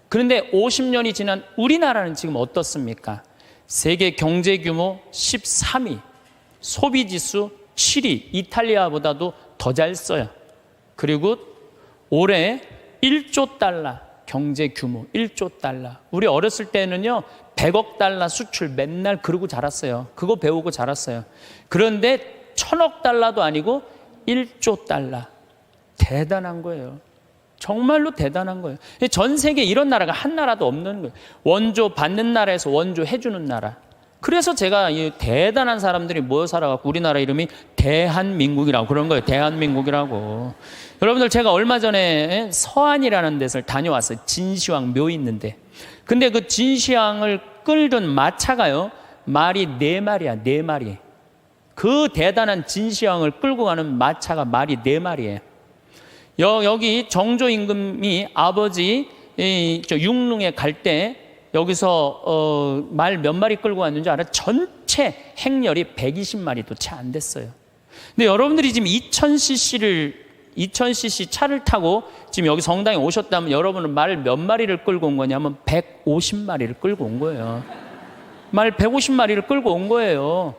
그런데 50년이 지난 우리나라는 지금 어떻습니까? 세계 경제 규모 13위, 소비지수 7위, 이탈리아보다도 더 잘 써요. 그리고 올해 1조 달러 경제 규모 1조 달러. 우리 어렸을 때는요 100억 달러 수출 맨날 그러고 자랐어요. 그거 배우고 자랐어요. 그런데 1000억 달러도 아니고 1조 달러. 대단한 거예요. 정말로 대단한 거예요. 전 세계에 이런 나라가 한 나라도 없는 거예요. 원조 받는 나라에서 원조 해주는 나라. 그래서 제가 이 대단한 사람들이 모여 살아갖고 우리나라 이름이 대한민국이라고 그런 거예요. 대한민국이라고. 여러분들 제가 얼마 전에 서안이라는 데를 다녀왔어요. 진시황 묘 있는데. 근데 그 진시황을 끌던 마차가요. 말이 4마리야. 4마리. 그 대단한 진시황을 끌고 가는 마차가 말이 4마리예요. 여기 정조 임금이 아버지 육릉에 갈 때 여기서 말 몇 마리 끌고 왔는지 알아요? 전체 행렬이 120마리도 채 안 됐어요. 근데 여러분들이 지금 2000cc 차를 타고 지금 여기 성당에 오셨다면 여러분은 말 몇 마리를 끌고 온 거냐면 150마리를 끌고 온 거예요. 말 150마리를 끌고 온 거예요.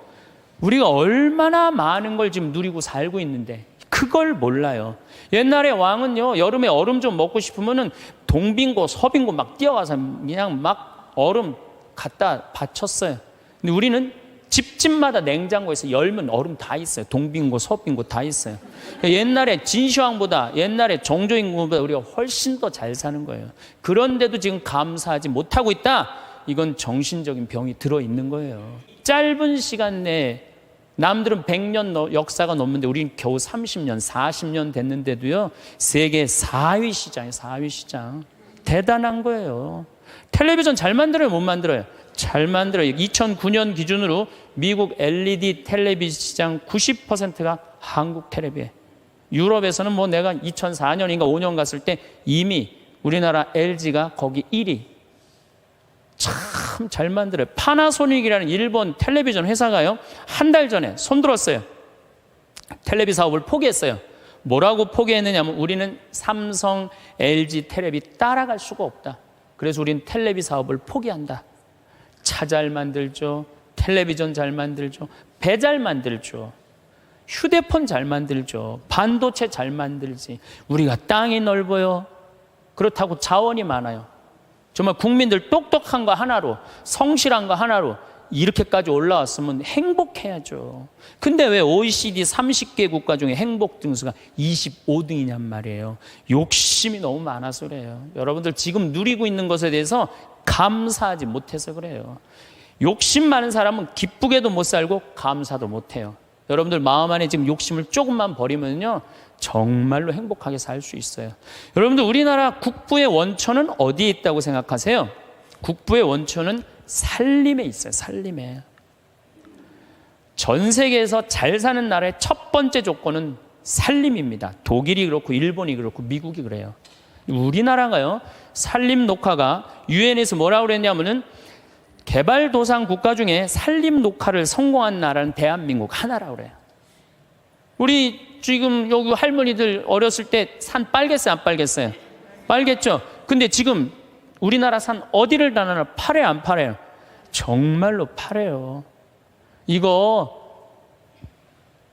우리가 얼마나 많은 걸 지금 누리고 살고 있는데 그걸 몰라요. 옛날에 왕은요 여름에 얼음 좀 먹고 싶으면은 동빙고 서빙고 막 뛰어가서 그냥 막 얼음 갖다 바쳤어요. 근데 우리는 집집마다 냉장고에서 열면 얼음 다 있어요. 동빙고 서빙고 다 있어요. 옛날에 진시황보다 옛날에 정조임금보다 우리가 훨씬 더 잘 사는 거예요. 그런데도 지금 감사하지 못하고 있다. 이건 정신적인 병이 들어있는 거예요. 짧은 시간 내에 남들은 100년 역사가 넘는데 우리는 겨우 30년, 40년 됐는데도요. 세계 4위 시장이에요. 4위 시장. 대단한 거예요. 텔레비전 잘 만들어요? 못 만들어요? 잘 만들어요. 2009년 기준으로 미국 LED 텔레비전 시장 90%가 한국 텔레비예요. 유럽에서는 뭐 내가 2004년인가 5년 갔을 때 이미 우리나라 LG가 거기 1위. 참 잘 만들어요. 파나소닉이라는 일본 텔레비전 회사가요. 한 달 전에 손들었어요. 텔레비 사업을 포기했어요. 뭐라고 포기했느냐면 우리는 삼성, LG 텔레비 따라갈 수가 없다. 그래서 우리는 텔레비 사업을 포기한다. 차 잘 만들죠. 텔레비전 잘 만들죠. 배 잘 만들죠. 휴대폰 잘 만들죠. 반도체 잘 만들지. 우리가 땅이 넓어요. 그렇다고 자원이 많아요. 정말 국민들 똑똑한 거 하나로, 성실한 거 하나로 이렇게까지 올라왔으면 행복해야죠. 근데 왜 OECD 30개 국가 중에 행복 등수가 25등이냔 말이에요. 욕심이 너무 많아서 그래요. 여러분들 지금 누리고 있는 것에 대해서 감사하지 못해서 그래요. 욕심 많은 사람은 기쁘게도 못 살고 감사도 못 해요. 여러분들 마음 안에 지금 욕심을 조금만 버리면요 정말로 행복하게 살 수 있어요. 여러분들 우리나라 국부의 원천은 어디에 있다고 생각하세요? 국부의 원천은 살림에 있어요. 살림에. 전 세계에서 잘 사는 나라의 첫 번째 조건은 살림입니다. 독일이 그렇고 일본이 그렇고 미국이 그래요. 우리나라가요 살림 녹화가 유엔에서 뭐라고 그랬냐면은 개발도상 국가 중에 살림 녹화를 성공한 나라는 대한민국 하나라고 그래요. 우리 지금 여기 할머니들 어렸을 때 산 빨겠어요? 안 빨겠어요? 빨겠죠? 근데 지금 우리나라 산 어디를 다나나 파래요? 안 파래요? 정말로 파래요. 이거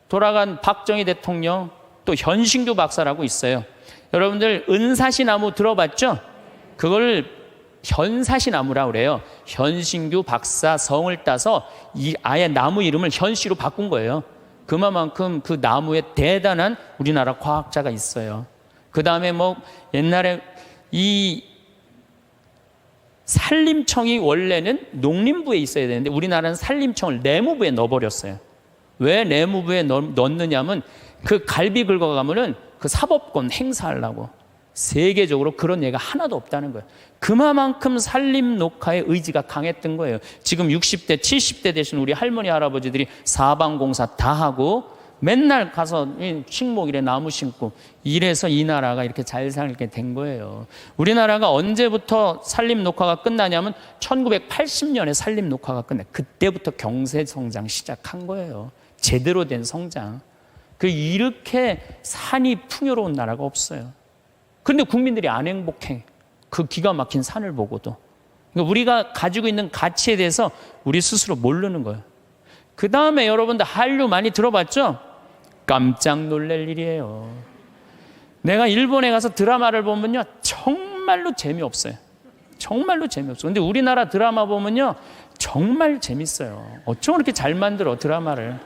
돌아간 박정희 대통령 또 현신규 박사라고 있어요. 여러분들 은사시나무 들어봤죠? 그걸 현사시나무라고 그래요. 현신규 박사 성을 따서 이 아예 나무 이름을 현씨로 바꾼 거예요. 그만큼 그 나무에 대단한 우리나라 과학자가 있어요. 그 다음에 뭐 옛날에 이 산림청이 원래는 농림부에 있어야 되는데 우리나라는 산림청을 내무부에 넣어버렸어요. 왜 내무부에 넣느냐면 그 갈비 긁어가면은 그 사법권 행사하려고. 세계적으로 그런 예가 하나도 없다는 거예요. 그만큼 산림 녹화의 의지가 강했던 거예요. 지금 60대, 70대 되신 우리 할머니, 할아버지들이 사방공사 다 하고 맨날 가서 식목일에 나무 심고 이래서 이 나라가 이렇게 잘 살게 된 거예요. 우리나라가 언제부터 산림 녹화가 끝나냐면 1980년에 산림 녹화가 끝나. 그때부터 경제 성장 시작한 거예요. 제대로 된 성장. 이렇게 산이 풍요로운 나라가 없어요. 그런데 국민들이 안 행복해. 그 기가 막힌 산을 보고도. 그러니까 우리가 가지고 있는 가치에 대해서 우리 스스로 모르는 거예요. 그 다음에 여러분들 한류 많이 들어봤죠? 깜짝 놀랄 일이에요. 내가 일본에 가서 드라마를 보면요, 정말로 재미없어요. 정말로 재미없어요. 근데 우리나라 드라마 보면요, 정말 재밌어요. 어쩜 그렇게 잘 만들어, 드라마를.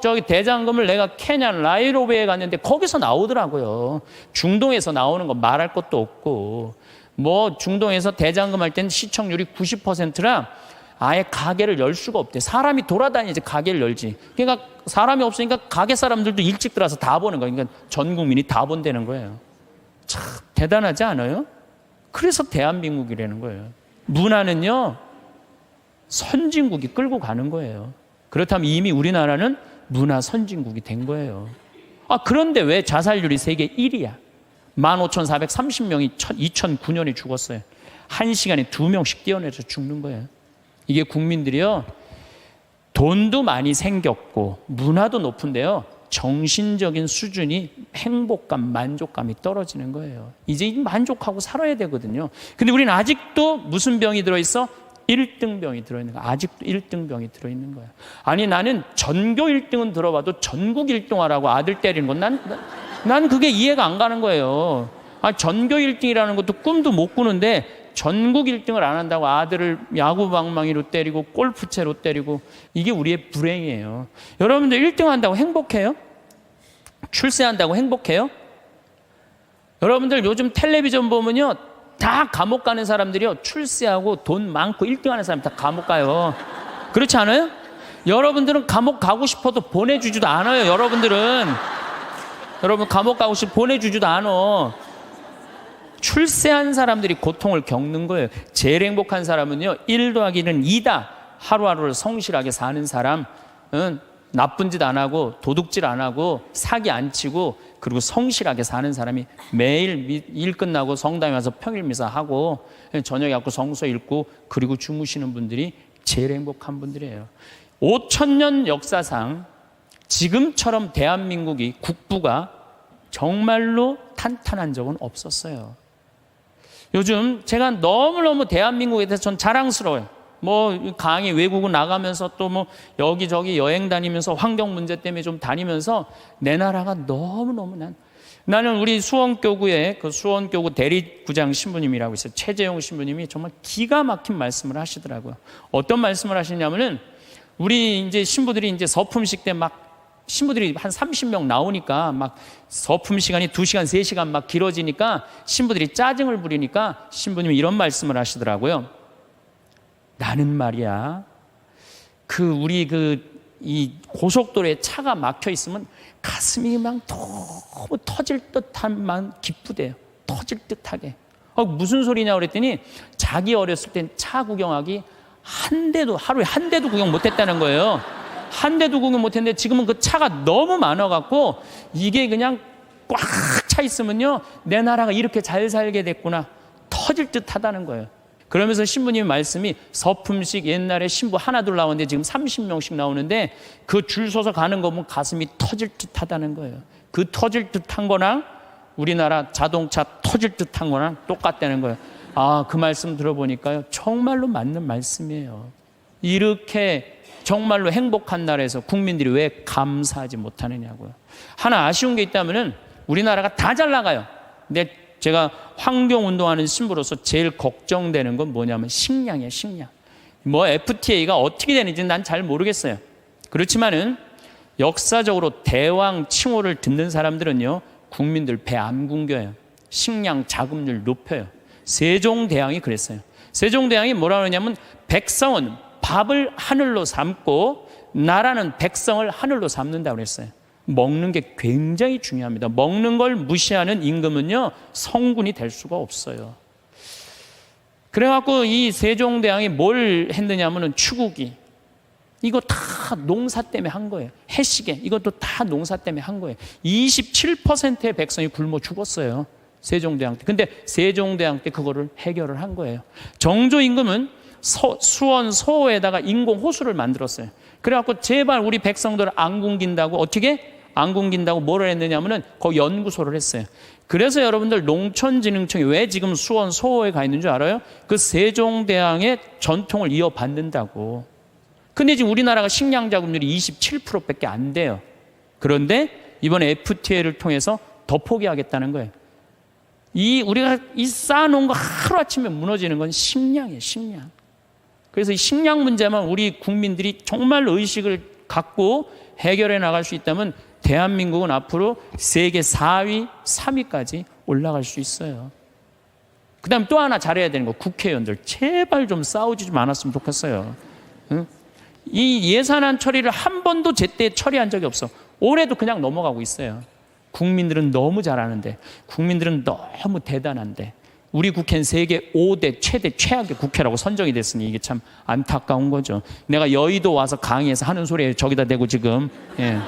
저기 대장금을 내가 케냐 나이로비에 갔는데 거기서 나오더라고요. 중동에서 나오는 거 말할 것도 없고, 중동에서 대장금 할 때는 시청률이 90%라 아예 가게를 열 수가 없대. 사람이 돌아다니지 가게를 열지. 그러니까 사람이 없으니까 가게 사람들도 일찍 들어와서 다 보는 거예요. 그러니까 전 국민이 다 본다는 거예요. 참 대단하지 않아요? 그래서 대한민국이라는 거예요. 문화는요, 선진국이 끌고 가는 거예요. 그렇다면 이미 우리나라는 문화 선진국이 된 거예요. 그런데 왜 자살률이 세계 1위야? 15,430명이 2009년에 죽었어요. 1시간에 2명씩 뛰어내서 죽는 거예요. 이게 국민들이요, 돈도 많이 생겼고 문화도 높은데요, 정신적인 수준이 행복감, 만족감이 떨어지는 거예요. 이제 만족하고 살아야 되거든요. 근데 우리는 아직도 무슨 병이 들어있어? 1등병이 들어있는 거야. 아직도 1등병이 들어있는 거야. 아니, 나는 전교 1등은 들어봐도 전국 1등 하라고 아들 때리는 건 난 그게 이해가 안 가는 거예요. 전교 1등이라는 것도 꿈도 못 꾸는데 전국 1등을 안 한다고 아들을 야구 방망이로 때리고 골프채로 때리고, 이게 우리의 불행이에요. 여러분들 1등 한다고 행복해요? 출세한다고 행복해요? 여러분들 요즘 텔레비전 보면요, 다 감옥 가는 사람들이요, 출세하고 돈 많고 1등 하는 사람 다 감옥 가요. 그렇지 않아요? 여러분들은 감옥 가고 싶어도 보내주지도 않아요. 여러분 감옥 가고 싶어 보내주지도 않아. 출세한 사람들이 고통을 겪는 거예요. 제일 행복한 사람은요, 1 더하기는 2다. 하루하루를 성실하게 사는 사람은 나쁜 짓 안 하고 도둑질 안 하고 사기 안 치고 그리고 성실하게 사는 사람이 매일 일 끝나고 성당에 와서 평일 미사하고 저녁에 갖고 성서 읽고 그리고 주무시는 분들이 제일 행복한 분들이에요. 5,000년 역사상 지금처럼 대한민국이 국부가 정말로 탄탄한 적은 없었어요. 요즘 제가 너무너무 대한민국에 대해서 전 자랑스러워요. 강의 외국을 나가면서 또 여기저기 여행 다니면서 환경 문제 때문에 좀 다니면서 내 나라가 너무너무 나는 우리 수원교구에 그 수원교구 대리구장 신부님이라고 있어요. 최재용 신부님이 정말 기가 막힌 말씀을 하시더라고요. 어떤 말씀을 하시냐면은 우리 이제 신부들이 이제 서품식 때 신부들이 한 30명 나오니까 서품 시간이 2시간, 3시간 길어지니까 신부들이 짜증을 부리니까 신부님이 이런 말씀을 하시더라고요. 나는 말이야, 이 고속도로에 차가 막혀 있으면 가슴이 너무 터질 듯한 기쁘대요. 터질 듯하게. 무슨 소리냐 그랬더니 자기 어렸을 땐 차 구경하기 하루에 한 대도 구경 못했다는 거예요. 한 대도 구경 못했는데 지금은 그 차가 너무 많아갖고 이게 그냥 꽉 차 있으면요, 내 나라가 이렇게 잘 살게 됐구나, 터질 듯 하다는 거예요. 그러면서 신부님 말씀이 서품식 옛날에 신부 하나 둘 나오는데 지금 30명씩 나오는데 그 줄 서서 가는 거 보면 가슴이 터질 듯 하다는 거예요. 그 터질 듯한 거랑 우리나라 자동차 터질 듯한 거랑 똑같다는 거예요. 그 말씀 들어보니까요, 정말로 맞는 말씀이에요. 이렇게 정말로 행복한 나라에서 국민들이 왜 감사하지 못하느냐고요. 하나 아쉬운 게 있다면은 우리나라가 다 잘 나가요. 근데 제가 환경운동하는 신부로서 제일 걱정되는 건 뭐냐면 식량이에요, 식량. FTA가 어떻게 되는지는 난 잘 모르겠어요. 그렇지만은 역사적으로 대왕 칭호를 듣는 사람들은요, 국민들 배 안 굶겨요. 식량 자급률 높여요. 세종대왕이 그랬어요. 세종대왕이 뭐라 그러냐면 백성은 밥을 하늘로 삼고 나라는 백성을 하늘로 삼는다고 그랬어요. 먹는 게 굉장히 중요합니다. 먹는 걸 무시하는 임금은요, 성군이 될 수가 없어요. 그래갖고 이 세종대왕이 뭘 했느냐면은 추구기. 이거 다 농사 때문에 한 거예요. 해시계. 이것도 다 농사 때문에 한 거예요. 27%의 백성이 굶어 죽었어요. 세종대왕 때. 근데 세종대왕 때 그거를 해결을 한 거예요. 정조 임금은 수원 소호에다가 인공 호수를 만들었어요. 그래갖고 제발 우리 백성들 안 굶긴다고 어떻게? 안 굶긴다고 뭐를 했느냐면은 거기 연구소를 했어요. 그래서 여러분들 농촌진흥청이 왜 지금 수원 소호에 가 있는 줄 알아요? 그 세종대왕의 전통을 이어받는다고. 근데 지금 우리나라가 식량 자급률이 27%밖에 안 돼요. 그런데 이번에 FTA를 통해서 더 포기하겠다는 거예요. 우리가 쌓아놓은 거 하루아침에 무너지는 건 식량이에요, 식량. 그래서 이 식량 문제만 우리 국민들이 정말 의식을 갖고 해결해 나갈 수 있다면 대한민국은 앞으로 세계 4위, 3위까지 올라갈 수 있어요. 그 다음에 또 하나 잘해야 되는 거, 국회의원들. 제발 좀 싸우지 좀 않았으면 좋겠어요. 응? 이 예산안 처리를 한 번도 제때 처리한 적이 없어. 올해도 그냥 넘어가고 있어요. 국민들은 너무 잘하는데, 국민들은 너무 대단한데, 우리 국회는 세계 5대 최대 최악의 국회라고 선정이 됐으니 이게 참 안타까운 거죠. 내가 여의도 와서 강의해서 하는 소리에 저기다 대고 지금. 예.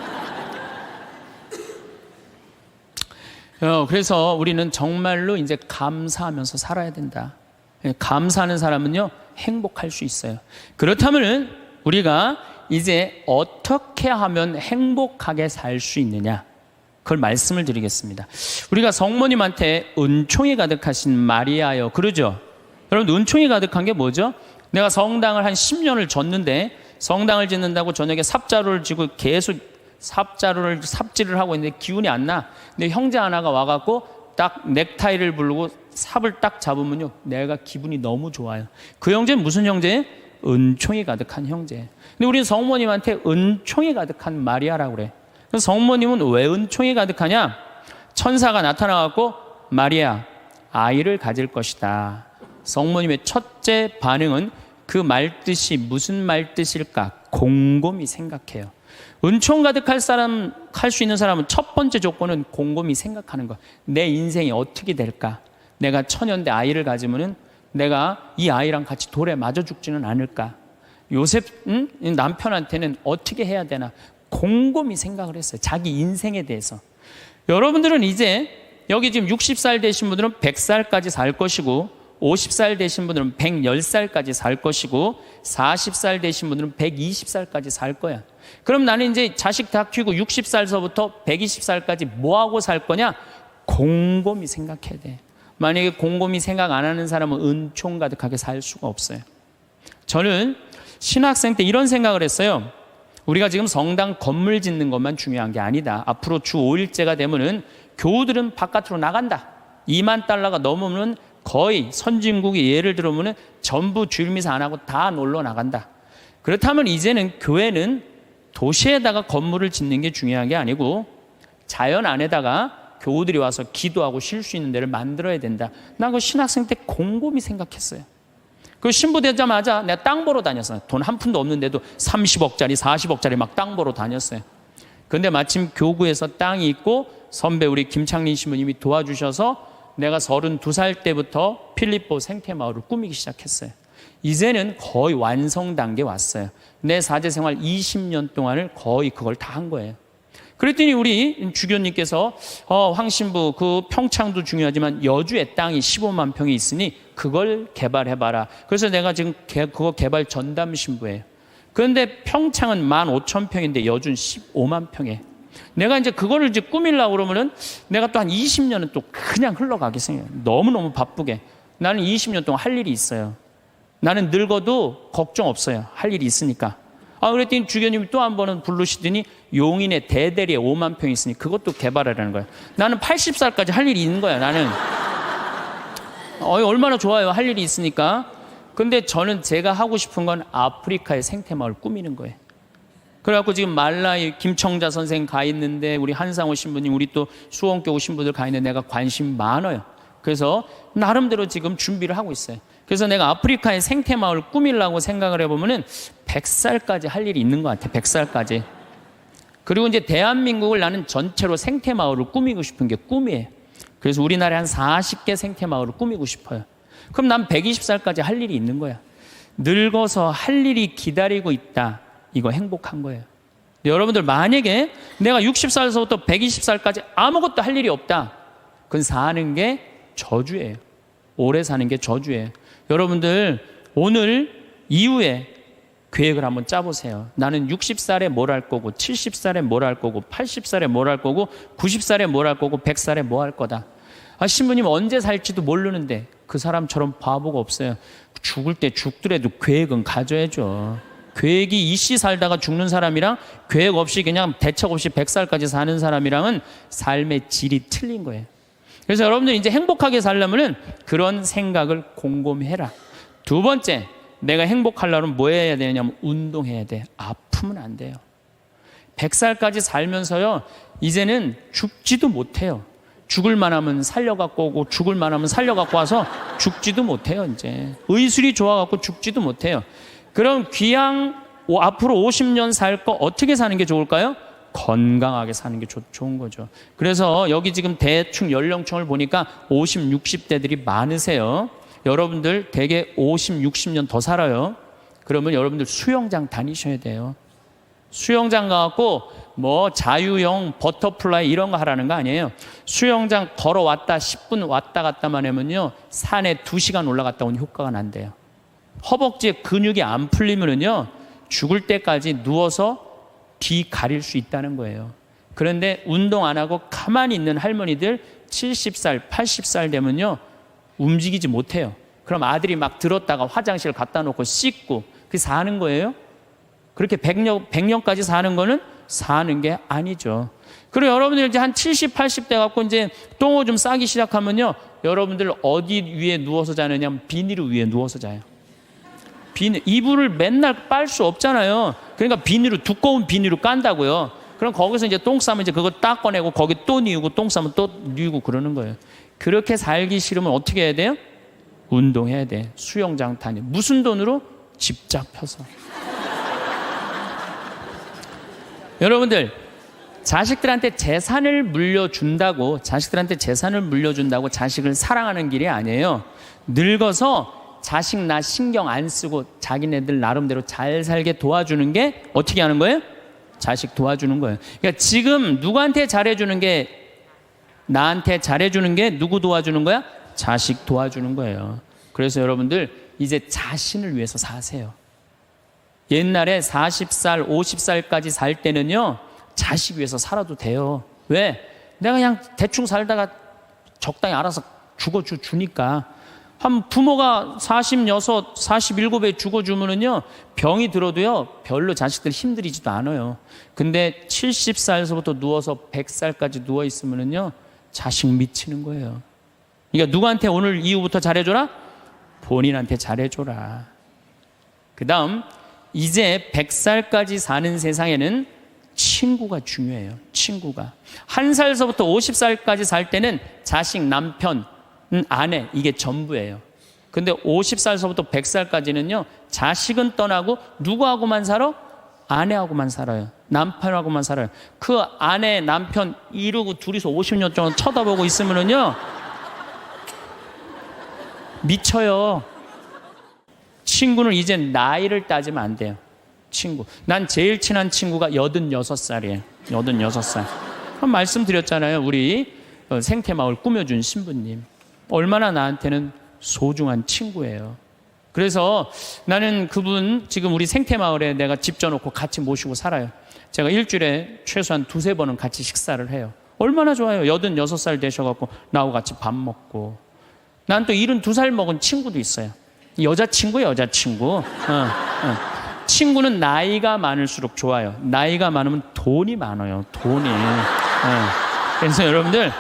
그래서 우리는 정말로 이제 감사하면서 살아야 된다. 감사하는 사람은요, 행복할 수 있어요. 그렇다면 우리가 이제 어떻게 하면 행복하게 살 수 있느냐? 그걸 말씀을 드리겠습니다. 우리가 성모님한테 은총이 가득하신 마리아여, 그러죠? 여러분, 은총이 가득한 게 뭐죠? 내가 성당을 한 10년을 졌는데, 성당을 짓는다고 저녁에 삽자루를 쥐고 계속 삽질을 하고 있는데 기운이 안 나. 근데 형제 하나가 와갖고 딱 넥타이를 부르고 삽을 딱 잡으면요, 내가 기분이 너무 좋아요. 그 형제는 무슨 형제예요? 은총이 가득한 형제. 근데 우리는 성모님한테 은총이 가득한 마리아라고 그래. 그래서 성모님은 왜 은총이 가득하냐? 천사가 나타나갖고 마리아, 아이를 가질 것이다. 성모님의 첫째 반응은 그 말뜻이 무슨 말뜻일까? 곰곰이 생각해요. 은총 가득할 사람, 할 수 있는 사람은 첫 번째 조건은 곰곰이 생각하는 거야. 내 인생이 어떻게 될까? 내가 천연대 아이를 가지면은 내가 이 아이랑 같이 돌에 맞아 죽지는 않을까? 요셉 남편한테는 어떻게 해야 되나? 곰곰이 생각을 했어요. 자기 인생에 대해서. 여러분들은 이제 여기 지금 60살 되신 분들은 100살까지 살 것이고, 50살 되신 분들은 110살까지 살 것이고, 40살 되신 분들은 120살까지 살 거야. 그럼 나는 이제 자식 다 키우고 60살서부터 120살까지 뭐하고 살 거냐? 곰곰이 생각해야 돼. 만약에 곰곰이 생각 안 하는 사람은 은총 가득하게 살 수가 없어요. 저는 신학생 때 이런 생각을 했어요. 우리가 지금 성당 건물 짓는 것만 중요한 게 아니다. 앞으로 주 5일제가 되면은 교우들은 바깥으로 나간다. 2만 달러가 넘으면 거의 선진국이 예를 들어보면 전부 주일미사 안 하고 다 놀러 나간다. 그렇다면 이제는 교회는 도시에다가 건물을 짓는 게 중요한 게 아니고 자연 안에다가 교우들이 와서 기도하고 쉴 수 있는 데를 만들어야 된다. 나 그 신학생 때 곰곰이 생각했어요. 그 신부 되자마자 내가 땅 보러 다녔어요. 돈 한 푼도 없는데도 30억짜리, 40억짜리 막 땅 보러 다녔어요. 근데 마침 교구에서 땅이 있고 선배 우리 김창린 신부님이 도와주셔서 내가 32살 때부터 필립보 생태마을을 꾸미기 시작했어요. 이제는 거의 완성 단계에 왔어요. 내 사제생활 20년 동안을 거의 그걸 다 한 거예요. 그랬더니 우리 주교님께서 황 신부 그 평창도 중요하지만 여주에 땅이 15만 평이 있으니 그걸 개발해봐라. 그래서 내가 지금 그거 개발 전담 신부예요. 그런데 평창은 15,000평인데 여주는 15만 평에. 내가 이제 그거를 이제 꾸미려고 그러면은 내가 또 한 20년은 또 그냥 흘러가겠어요. 너무너무 바쁘게. 나는 20년 동안 할 일이 있어요. 나는 늙어도 걱정 없어요. 할 일이 있으니까. 그랬더니 주교님이 또 한 번은 부르시더니 용인에 대대리에 5만 평이 있으니 그것도 개발하라는 거예요. 나는 80살까지 할 일이 있는 거야, 나는. 얼마나 좋아요, 할 일이 있으니까. 근데 저는 제가 하고 싶은 건 아프리카의 생태마을 꾸미는 거예요. 그래갖고 지금 말라이 김청자 선생 가 있는데 우리 한상호 신부님, 우리 또 수원교 오신 분들 가 있는데 내가 관심 많아요. 그래서 나름대로 지금 준비를 하고 있어요. 그래서 내가 아프리카의 생태마을 꾸밀라고 생각을 해보면은 100살까지 할 일이 있는 것 같아. 100살까지. 그리고 이제 대한민국을 나는 전체로 생태마을을 꾸미고 싶은 게 꿈이에요. 그래서 우리나라에 한 40개 생태마을을 꾸미고 싶어요. 그럼 난 120살까지 할 일이 있는 거야. 늙어서 할 일이 기다리고 있다. 이거 행복한 거예요. 여러분들 만약에 내가 60살서부터 120살까지 아무것도 할 일이 없다. 그건 사는 게 저주예요. 오래 사는 게 저주예요. 여러분들 오늘 이후에 계획을 한번 짜보세요. 나는 60살에 뭘 할 거고 70살에 뭘 할 거고 80살에 뭘 할 거고 90살에 뭘 할 거고 100살에 뭐 할 거다. 신부님 언제 살지도 모르는데 그 사람처럼 바보가 없어요. 죽을 때 죽더라도 계획은 가져야죠. 계획이 이씨 살다가 죽는 사람이랑 계획 없이 그냥 대책 없이 100살까지 사는 사람이랑은 삶의 질이 틀린 거예요. 그래서 여러분들 이제 행복하게 살려면은 그런 생각을 곰곰해라. 두 번째, 내가 행복하려면 뭐 해야 되냐면 운동해야 돼. 아프면 안 돼요. 100살까지 살면서요, 이제는 죽지도 못해요. 죽을 만하면 살려갖고 오고 죽을 만하면 살려갖고 와서 죽지도 못해요. 이제 의술이 좋아갖고 죽지도 못해요. 그럼 귀양 앞으로 50년 살 거 어떻게 사는 게 좋을까요? 건강하게 사는 게 좋은 거죠. 그래서 여기 지금 대충 연령층을 보니까 50, 60대들이 많으세요. 여러분들 대개 50, 60년 더 살아요. 그러면 여러분들 수영장 다니셔야 돼요. 수영장 가갖고 뭐 자유형 버터플라이 이런 거 하라는 거 아니에요. 수영장 걸어왔다 10분 왔다 갔다만 하면요, 산에 2시간 올라갔다 온 효과가 난대요. 허벅지에 근육이 안 풀리면은요, 죽을 때까지 누워서 뒤 가릴 수 있다는 거예요. 그런데 운동 안 하고 가만히 있는 할머니들 70살, 80살 되면요, 움직이지 못해요. 그럼 아들이 막 들었다가 화장실 갖다 놓고 씻고 그게 사는 거예요? 그렇게 100년까지 사는 거는 사는 게 아니죠. 그리고 여러분들 이제 한 70, 80대 갖고 이제 똥오줌 싸기 시작하면요, 여러분들 어디 위에 누워서 자느냐, 비닐 위에 누워서 자요. 이불을 맨날 빨 수 없잖아요. 그러니까 두꺼운 비닐로 깐다고요. 그럼 거기서 이제 똥 싸면 이제 그거 딱 꺼내고 거기 또 뉘우고 똥 싸면 또 뉘우고 그러는 거예요. 그렇게 살기 싫으면 어떻게 해야 돼요? 운동해야 돼. 수영장 다니. 무슨 돈으로? 집 잡혀서. 여러분들, 자식들한테 재산을 물려준다고 자식을 사랑하는 길이 아니에요. 늙어서 자식 나 신경 안 쓰고 자기네들 나름대로 잘 살게 도와주는 게 어떻게 하는 거예요? 자식 도와주는 거예요. 그러니까 지금 누구한테 잘해주는 게, 나한테 잘해주는 게 누구 도와주는 거야? 자식 도와주는 거예요. 그래서 여러분들 이제 자신을 위해서 사세요. 옛날에 40살, 50살까지 살 때는요, 자식 위해서 살아도 돼요. 왜? 내가 그냥 대충 살다가 적당히 알아서 죽어주니까. 한 부모가 46, 47에 죽어주면은요, 병이 들어도요, 별로 자식들 힘들이지도 않아요. 근데 70살서부터 누워서 100살까지 누워있으면은요, 자식 미치는 거예요. 그러니까 누구한테 오늘 이후부터 잘해줘라? 본인한테 잘해줘라. 그 다음, 이제 100살까지 사는 세상에는 친구가 중요해요. 친구가. 1살서부터 50살까지 살 때는 자식, 남편, 아내, 이게 전부예요. 근데 50살서부터 100살까지는요, 자식은 떠나고 누구하고만 살아? 아내하고만 살아요. 남편하고만 살아요. 그 아내, 남편 이러고 둘이서 50년 동안 쳐다보고 있으면은요, 미쳐요. 친구는 이제 나이를 따지면 안 돼요. 친구. 난 제일 친한 친구가 86살이에요. 86살. 말씀드렸잖아요. 우리 생태마을 꾸며준 신부님. 얼마나 나한테는 소중한 친구예요. 그래서 나는 그분 지금 우리 생태마을에 내가 집 져놓고 같이 모시고 살아요. 제가 일주일에 최소한 2-3번은 같이 식사를 해요. 얼마나 좋아요. 86살 되셔갖고 나하고 같이 밥 먹고. 난 또 72살 먹은 친구도 있어요. 여자친구. 친구는 나이가 많을수록 좋아요. 나이가 많으면 돈이 많아요. 돈이. 그래서 여러분들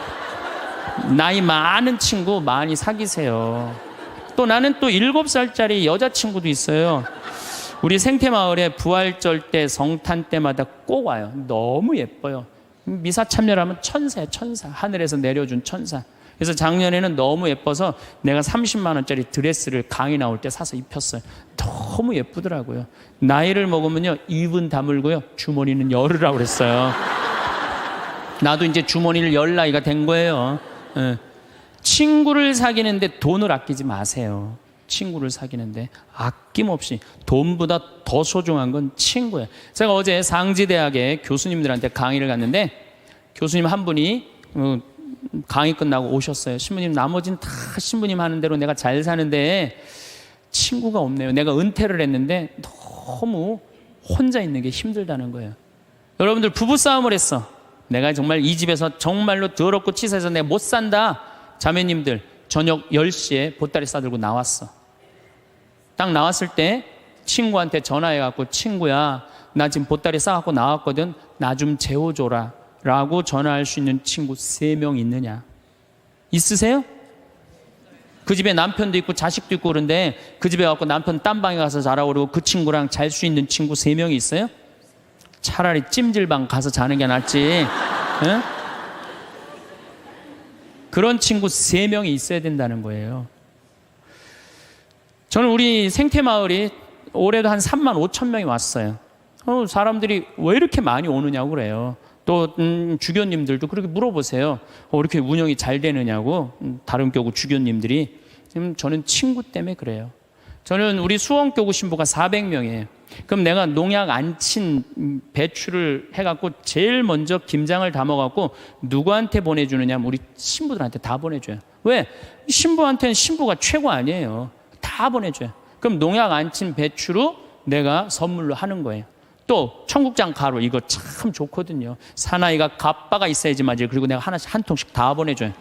나이 많은 친구 많이 사귀세요. 또 나는 또 7살짜리 여자친구도 있어요. 우리 생태마을에 부활절 때, 성탄 때마다 꼭 와요. 너무 예뻐요. 미사 참여하면 천사예요. 천사. 하늘에서 내려준 천사. 그래서 작년에는 너무 예뻐서 내가 30만 원짜리 드레스를 강의 나올 때 사서 입혔어요. 너무 예쁘더라고요. 나이를 먹으면요, 입은 다물고요, 주머니는 열으라고 그랬어요. 나도 이제 주머니를 열 나이가 된 거예요. 예. 친구를 사귀는데 돈을 아끼지 마세요. 친구를 사귀는데 아낌없이, 돈보다 더 소중한 건 친구예요. 제가 어제 상지대학의 교수님들한테 강의를 갔는데 교수님 한 분이 강의 끝나고 오셨어요. 신부님, 나머지는 다 신부님 하는 대로 내가 잘 사는데 친구가 없네요. 내가 은퇴를 했는데 너무 혼자 있는 게 힘들다는 거예요. 여러분들, 부부싸움을 했어. 내가 정말 이 집에서 정말로 더럽고 치사해서 내가 못 산다. 자매님들, 저녁 10시에 보따리 싸들고 나왔어. 딱 나왔을 때 친구한테 전화해갖고, 친구야, 나 지금 보따리 싸갖고 나왔거든. 나 좀 재워줘라 라고 전화할 수 있는 친구 3명 있느냐? 있으세요? 그 집에 남편도 있고 자식도 있고 그런데 그 집에 가서 남편 딴 방에 가서 자라고 그러고 그 친구랑 잘 수 있는 친구 3명이 있어요? 차라리 찜질방 가서 자는 게 낫지. 에? 그런 친구 3명이 있어야 된다는 거예요. 저는 우리 생태마을이 올해도 한 3만 5천 명이 왔어요. 사람들이 왜 이렇게 많이 오느냐고 그래요. 또 주교님들도 그렇게 물어보세요. 이렇게 운영이 잘 되느냐고. 다른 교구 주교님들이. 저는 친구 때문에 그래요. 저는 우리 수원교구 신부가 400명이에요. 그럼 내가 농약 안 친 배추를 해갖고 제일 먼저 김장을 담아갖고 누구한테 보내주느냐? 우리 신부들한테 다 보내줘요. 왜? 신부한테는 신부가 최고 아니에요. 다 보내줘요. 그럼 농약 안 친 배추로 내가 선물로 하는 거예요. 또 청국장 가루, 이거 참 좋거든요. 사나이가 갑바가 있어야지 맞아요. 그리고 내가 하나씩 한 통씩 다 보내줘요.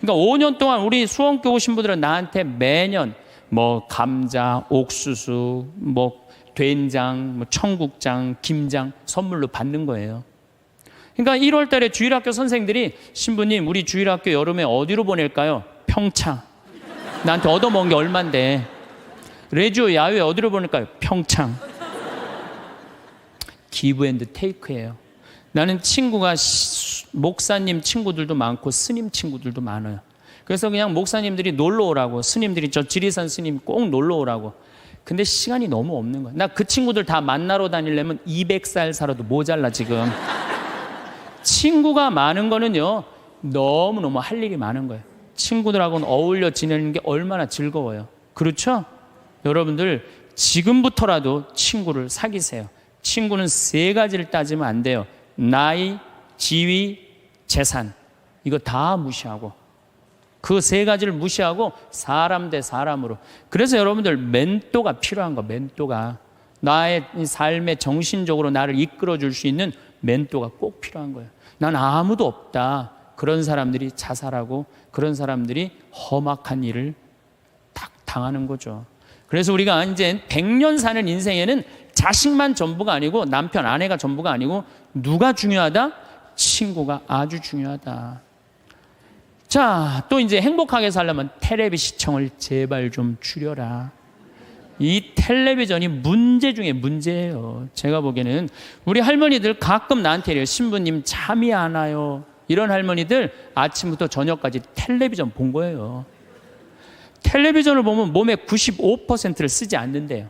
그러니까 5년 동안 우리 수원교구 신부들은 나한테 매년 뭐 감자, 옥수수, 뭐 된장, 뭐 청국장, 김장 선물로 받는 거예요. 그러니까 1월 달에 주일학교 선생들이, 신부님, 우리 주일학교 여름에 어디로 보낼까요? 평창. 나한테 얻어먹은 게 얼만데. 레지오 야외 어디로 보낼까요? 평창. 기브 앤드 테이크예요. 나는 친구가 목사님 친구들도 많고 스님 친구들도 많아요. 그래서 그냥 목사님들이 놀러 오라고, 스님들이 저 지리산 스님 꼭 놀러 오라고. 근데 시간이 너무 없는 거야. 나 그 친구들 다 만나러 다니려면 200살 살아도 모자라 지금. 친구가 많은 거는요, 너무너무 할 일이 많은 거예요. 친구들하고는 어울려 지내는 게 얼마나 즐거워요. 그렇죠? 여러분들, 지금부터라도 친구를 사귀세요. 친구는 3가지를 따지면 안 돼요. 나이, 지위, 재산. 이거 다 무시하고, 그 3가지를 무시하고 사람 대 사람으로. 그래서 여러분들, 멘토가 필요한 거. 멘토가 나의 삶에 정신적으로 나를 이끌어 줄 수 있는 멘토가 꼭 필요한 거예요. 난 아무도 없다. 그런 사람들이 자살하고 그런 사람들이 험악한 일을 딱 당하는 거죠. 그래서 우리가 이제 100년 사는 인생에는 자식만 전부가 아니고, 남편, 아내가 전부가 아니고, 누가 중요하다? 친구가 아주 중요하다. 자, 또 이제 행복하게 살려면 텔레비 시청을 제발 좀 줄여라. 이 텔레비전이 문제 중에 문제예요. 제가 보기에는 우리 할머니들 가끔 나한테 이래요. 신부님, 잠이 안 와요. 이런 할머니들 아침부터 저녁까지 텔레비전 본 거예요. 텔레비전을 보면 몸의 95%를 쓰지 않는데요.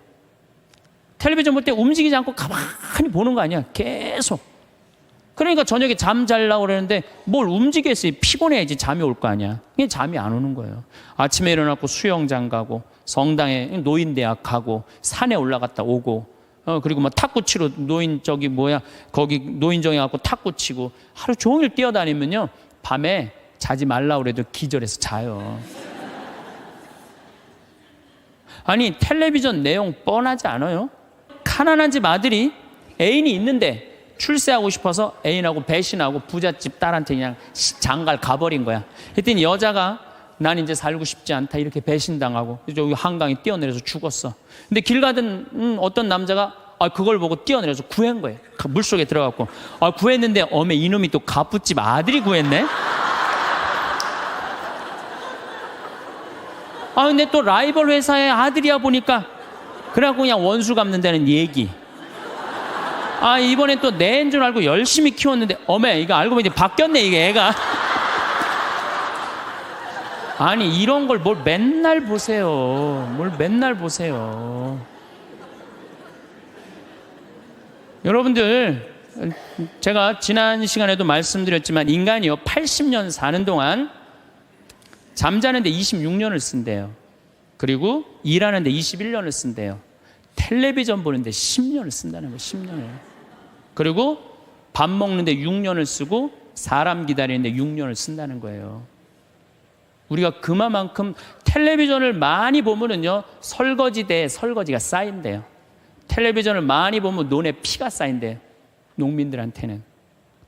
텔레비전 볼 때 움직이지 않고 가만히 보는 거 아니야. 계속. 그러니까 저녁에 잠 자려고 그러는데 뭘 움직였어요. 피곤해야지 잠이 올 거 아니야. 그게 잠이 안 오는 거예요. 아침에 일어나고 수영장 가고, 성당에 노인대학 가고, 산에 올라갔다 오고, 그리고 뭐 탁구 치러 거기 노인정에 가고 탁구 치고, 하루 종일 뛰어다니면요, 밤에 자지 말라고 그래도 기절해서 자요. 아니, 텔레비전 내용 뻔하지 않아요? 가난한 집 아들이 애인이 있는데 출세하고 싶어서 애인하고 배신하고 부잣집 딸한테 그냥 장갈 가버린 거야. 그랬더니 여자가, 난 이제 살고 싶지 않다, 이렇게 배신당하고 여기 한강에 뛰어내려서 죽었어. 근데 길 가던 어떤 남자가 그걸 보고 뛰어내려서 구한 거예요. 물속에 들어갔고. 구했는데 어메, 이놈이 또 갑부집 아들이 구했네. 근데 또 라이벌 회사의 아들이야 보니까, 그래갖고 그냥 원수 갚는다는 얘기. 이번엔 또 내 애인 줄 알고 열심히 키웠는데 어메, 이거 알고 보니 바뀌었네, 이게 애가. 아니 이런 걸 뭘 맨날 보세요. 뭘 맨날 보세요. 여러분들, 제가 지난 시간에도 말씀드렸지만 인간이요 80년 사는 동안 잠자는데 26년을 쓴대요. 그리고 일하는데 21년을 쓴대요. 텔레비전 보는데 10년을 쓴다는 거예요. 10년을. 그리고 밥 먹는데 6년을 쓰고 사람 기다리는데 6년을 쓴다는 거예요. 우리가 그만큼 텔레비전을 많이 보면은요 설거지대에 설거지가 쌓인대요. 텔레비전을 많이 보면 눈에 피가 쌓인대요. 농민들한테는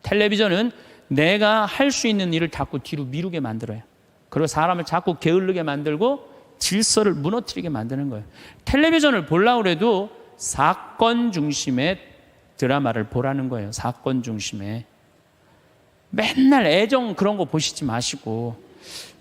텔레비전은 내가 할 수 있는 일을 자꾸 뒤로 미루게 만들어요. 그리고 사람을 자꾸 게을르게 만들고 질서를 무너뜨리게 만드는 거예요. 텔레비전을 보려고 해도 사건 중심의 드라마를 보라는 거예요. 사건 중심의. 맨날 애정 그런 거 보시지 마시고.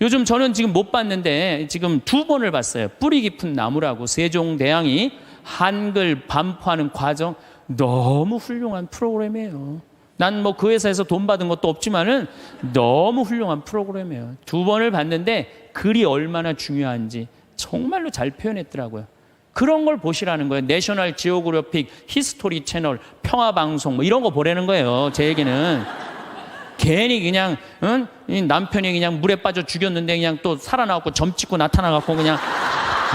요즘 저는 지금 못 봤는데 지금 2번을 봤어요. 뿌리 깊은 나무라고 세종대왕이 한글 반포하는 과정. 너무 훌륭한 프로그램이에요. 난 뭐 그 회사에서 돈 받은 것도 없지만은 너무 훌륭한 프로그램이에요. 2번을 봤는데 글이 얼마나 중요한지 정말로 잘 표현했더라고요. 그런 걸 보시라는 거예요. 내셔널 지오그래픽, 히스토리 채널, 평화방송 뭐 이런 거 보라는 거예요. 제 얘기는. 괜히 그냥 이 남편이 그냥 물에 빠져 죽였는데 그냥 또 살아나갖고 점 찍고 나타나갖고 그냥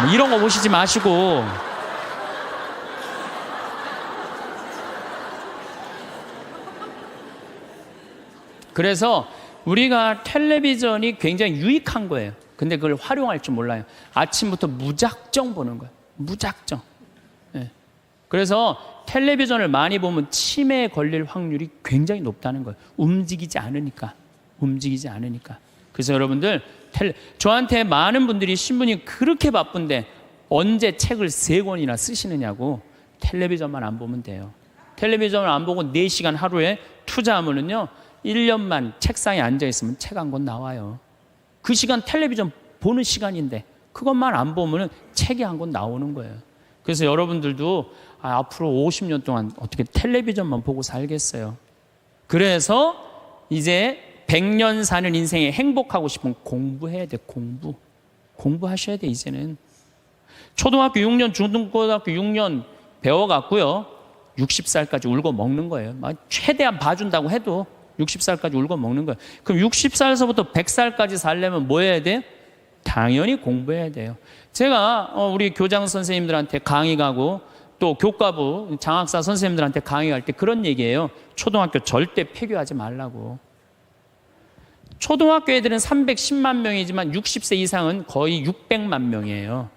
뭐 이런 거 보시지 마시고. 그래서 우리가 텔레비전이 굉장히 유익한 거예요. 근데 그걸 활용할 줄 몰라요. 아침부터 무작정 보는 거예요. 무작정. 네. 그래서 텔레비전을 많이 보면 치매에 걸릴 확률이 굉장히 높다는 거예요. 움직이지 않으니까. 그래서 여러분들 저한테 많은 분들이 신부님 그렇게 바쁜데 언제 책을 3권이나 쓰시느냐고. 텔레비전만 안 보면 돼요. 텔레비전을 안 보고 4시간 하루에 투자하면은요 1년만 책상에 앉아있으면 책 한 권 나와요. 그 시간 텔레비전 보는 시간인데 그것만 안 보면 책이 한 권 나오는 거예요. 그래서 여러분들도 앞으로 50년 동안 어떻게 텔레비전만 보고 살겠어요. 그래서 이제 100년 사는 인생에 행복하고 싶으면 공부해야 돼. 공부하셔야 돼. 이제는 초등학교 6년 중등고등학교 6년 배워갖고요 60살까지 울고 먹는 거예요. 최대한 봐준다고 해도 60살까지 울고 먹는 거예요. 그럼 60살에서부터 100살까지 살려면 뭐 해야 돼요? 당연히 공부해야 돼요. 제가 우리 교장 선생님들한테 강의 가고 또 교과부 장학사 선생님들한테 강의할 때 그런 얘기예요. 초등학교 절대 폐교하지 말라고. 초등학교 애들은 310만 명이지만 60세 이상은 거의 600만 명이에요.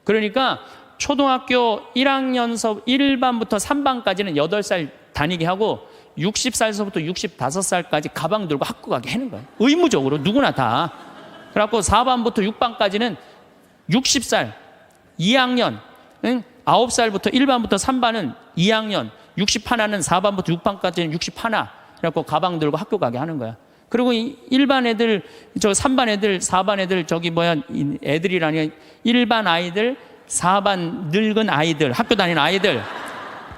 그러니까 초등학교 1학년서 1반부터 3반까지는 8살 다니게 하고 60살에서부터 65살까지 가방 들고 학교 가게 하는 거예요. 의무적으로 누구나 다. 그래갖고 4반부터 6반까지는 60살 2학년 9살부터 1반부터 3반은 2학년 61는 4반부터 6반까지는 61 그래갖고 가방 들고 학교 가게 하는 거야. 그리고 1반 애들 3반 애들 4반 애들 애들이라니 1반 아이들 4반 늙은 아이들 학교 다니는 아이들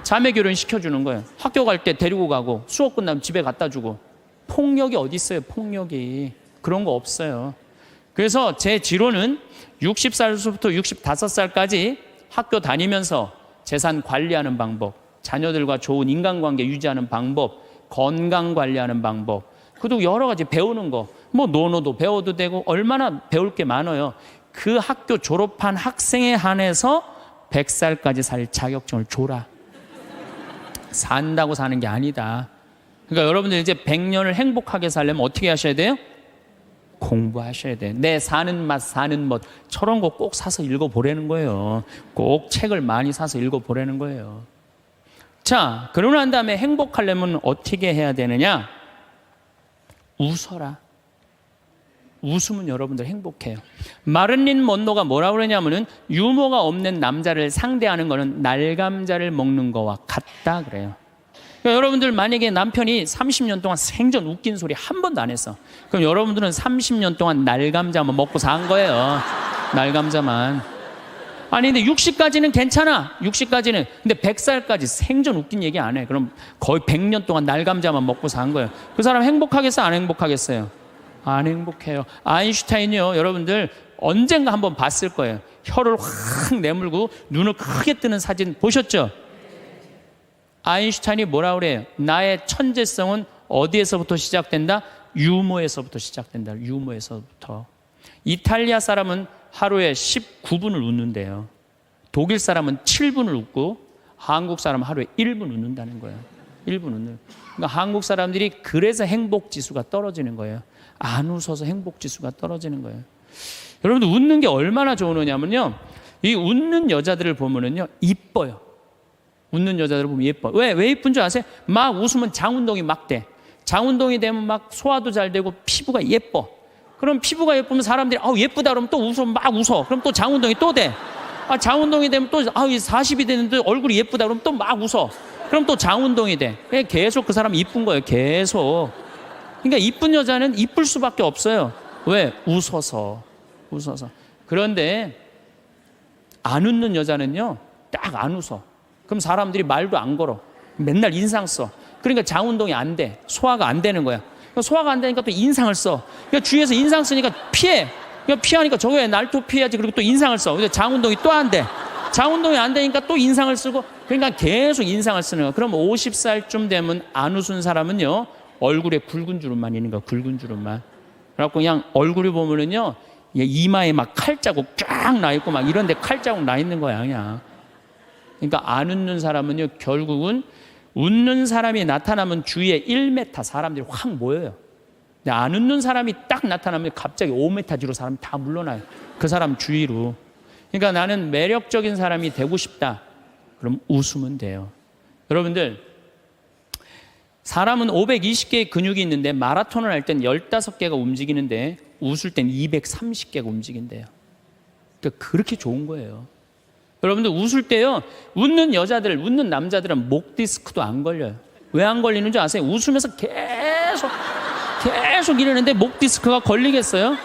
자매 결혼 시켜주는 거예요. 학교 갈 때 데리고 가고 수업 끝나면 집에 갖다 주고. 폭력이 어디 있어요? 폭력이. 그런 거 없어요. 그래서 제 지론은 60살부터 65살까지 학교 다니면서 재산 관리하는 방법, 자녀들과 좋은 인간관계 유지하는 방법, 건강 관리하는 방법, 그리고 여러 가지 배우는 거, 뭐 논어도 배워도 되고 얼마나 배울 게 많아요. 그 학교 졸업한 학생에 한해서 100살까지 살 자격증을 줘라. 산다고 사는 게 아니다. 그러니까 여러분들 이제 100년을 행복하게 살려면 어떻게 하셔야 돼요? 공부하셔야 돼요. 내 사는 맛 사는 멋 저런 거 꼭 사서 읽어보라는 거예요. 꼭 책을 많이 사서 읽어보라는 거예요. 자, 그러고 난 다음에 행복하려면 어떻게 해야 되느냐? 웃어라. 웃으면 여러분들 행복해요. 마를린 먼로가 뭐라고 그러냐면은 유머가 없는 남자를 상대하는 거는 날감자를 먹는 거와 같다 그래요. 그러니까 여러분들 만약에 남편이 30년 동안 생전 웃긴 소리 한 번도 안 했어. 그럼 여러분들은 30년 동안 날감자만 먹고 산 거예요. 날감자만. 아니 근데 60까지는 괜찮아. 60까지는. 근데 100살까지 생전 웃긴 얘기 안 해. 그럼 거의 100년 동안 날감자만 먹고 산 거예요. 그 사람 행복하겠어? 안 행복하겠어요? 안 행복해요. 아인슈타인이요, 여러분들 언젠가 한번 봤을 거예요. 혀를 확 내물고 눈을 크게 뜨는 사진 보셨죠? 아인슈타인이 뭐라 그래요? 나의 천재성은 어디에서부터 시작된다? 유머에서부터 시작된다. 유머에서부터. 이탈리아 사람은 하루에 19분을 웃는데요. 독일 사람은 7분을 웃고 한국 사람은 하루에 1분 웃는다는 거예요. 1분 웃는. 그러니까 한국 사람들이 그래서 행복 지수가 떨어지는 거예요. 안 웃어서 행복 지수가 떨어지는 거예요. 여러분들 웃는 게 얼마나 좋으냐면요, 이 웃는 여자들을 보면은요 이뻐요. 웃는 여자들을 보면 예뻐. 왜 이쁜 줄 아세요? 막 웃으면 장운동이 막 돼. 장운동이 되면 막 소화도 잘 되고 피부가 예뻐. 그럼 피부가 예쁘면 사람들이 예쁘다 그러면 또 웃어, 막 웃어. 그럼 또 장운동이 또 돼. 장운동이 되면 또 40이 됐는데 얼굴이 예쁘다 그러면 또 막 웃어. 그럼 또 장운동이 돼. 계속 그 사람이 이쁜 거예요. 계속. 그러니까 이쁜 여자는 이쁠 수밖에 없어요. 왜? 웃어서. 그런데 안 웃는 여자는요 딱 안 웃어. 그럼 사람들이 말도 안 걸어. 맨날 인상 써. 그러니까 장운동이 안 돼. 소화가 안 되는 거야. 소화가 안 되니까 또 인상을 써. 그러니까 주위에서 인상 쓰니까 피해. 그러니까 피하니까 저거 왜 날 또 피해야지. 그리고 또 인상을 써. 근데 장운동이 또 안 돼. 장운동이 안 되니까 또 인상을 쓰고. 그러니까 계속 인상을 쓰는 거야. 그럼 50살쯤 되면 안 웃은 사람은요 얼굴에 굵은 주름만 있는 거야. 굵은 주름만. 그래갖고 그냥 얼굴을 보면은요 이마에 막 칼자국 쫙 나 있고 막 이런데 칼자국 나 있는 거야 그냥. 그러니까 안 웃는 사람은요 결국은 웃는 사람이 나타나면 주위에 1m 사람들이 확 모여요. 근데 안 웃는 사람이 딱 나타나면 갑자기 5m 뒤로 사람이 다 물러나요. 그 사람 주위로. 그러니까 나는 매력적인 사람이 되고 싶다. 그럼 웃으면 돼요. 여러분들, 사람은 520개의 근육이 있는데 마라톤을 할 땐 15개가 움직이는데 웃을 땐 230개가 움직인대요. 그러니까 그렇게 좋은 거예요. 여러분들 웃을 때요, 웃는 여자들, 웃는 남자들은 목 디스크도 안 걸려요. 왜 안 걸리는 줄 아세요? 웃으면서 계속 이러는데 목 디스크가 걸리겠어요?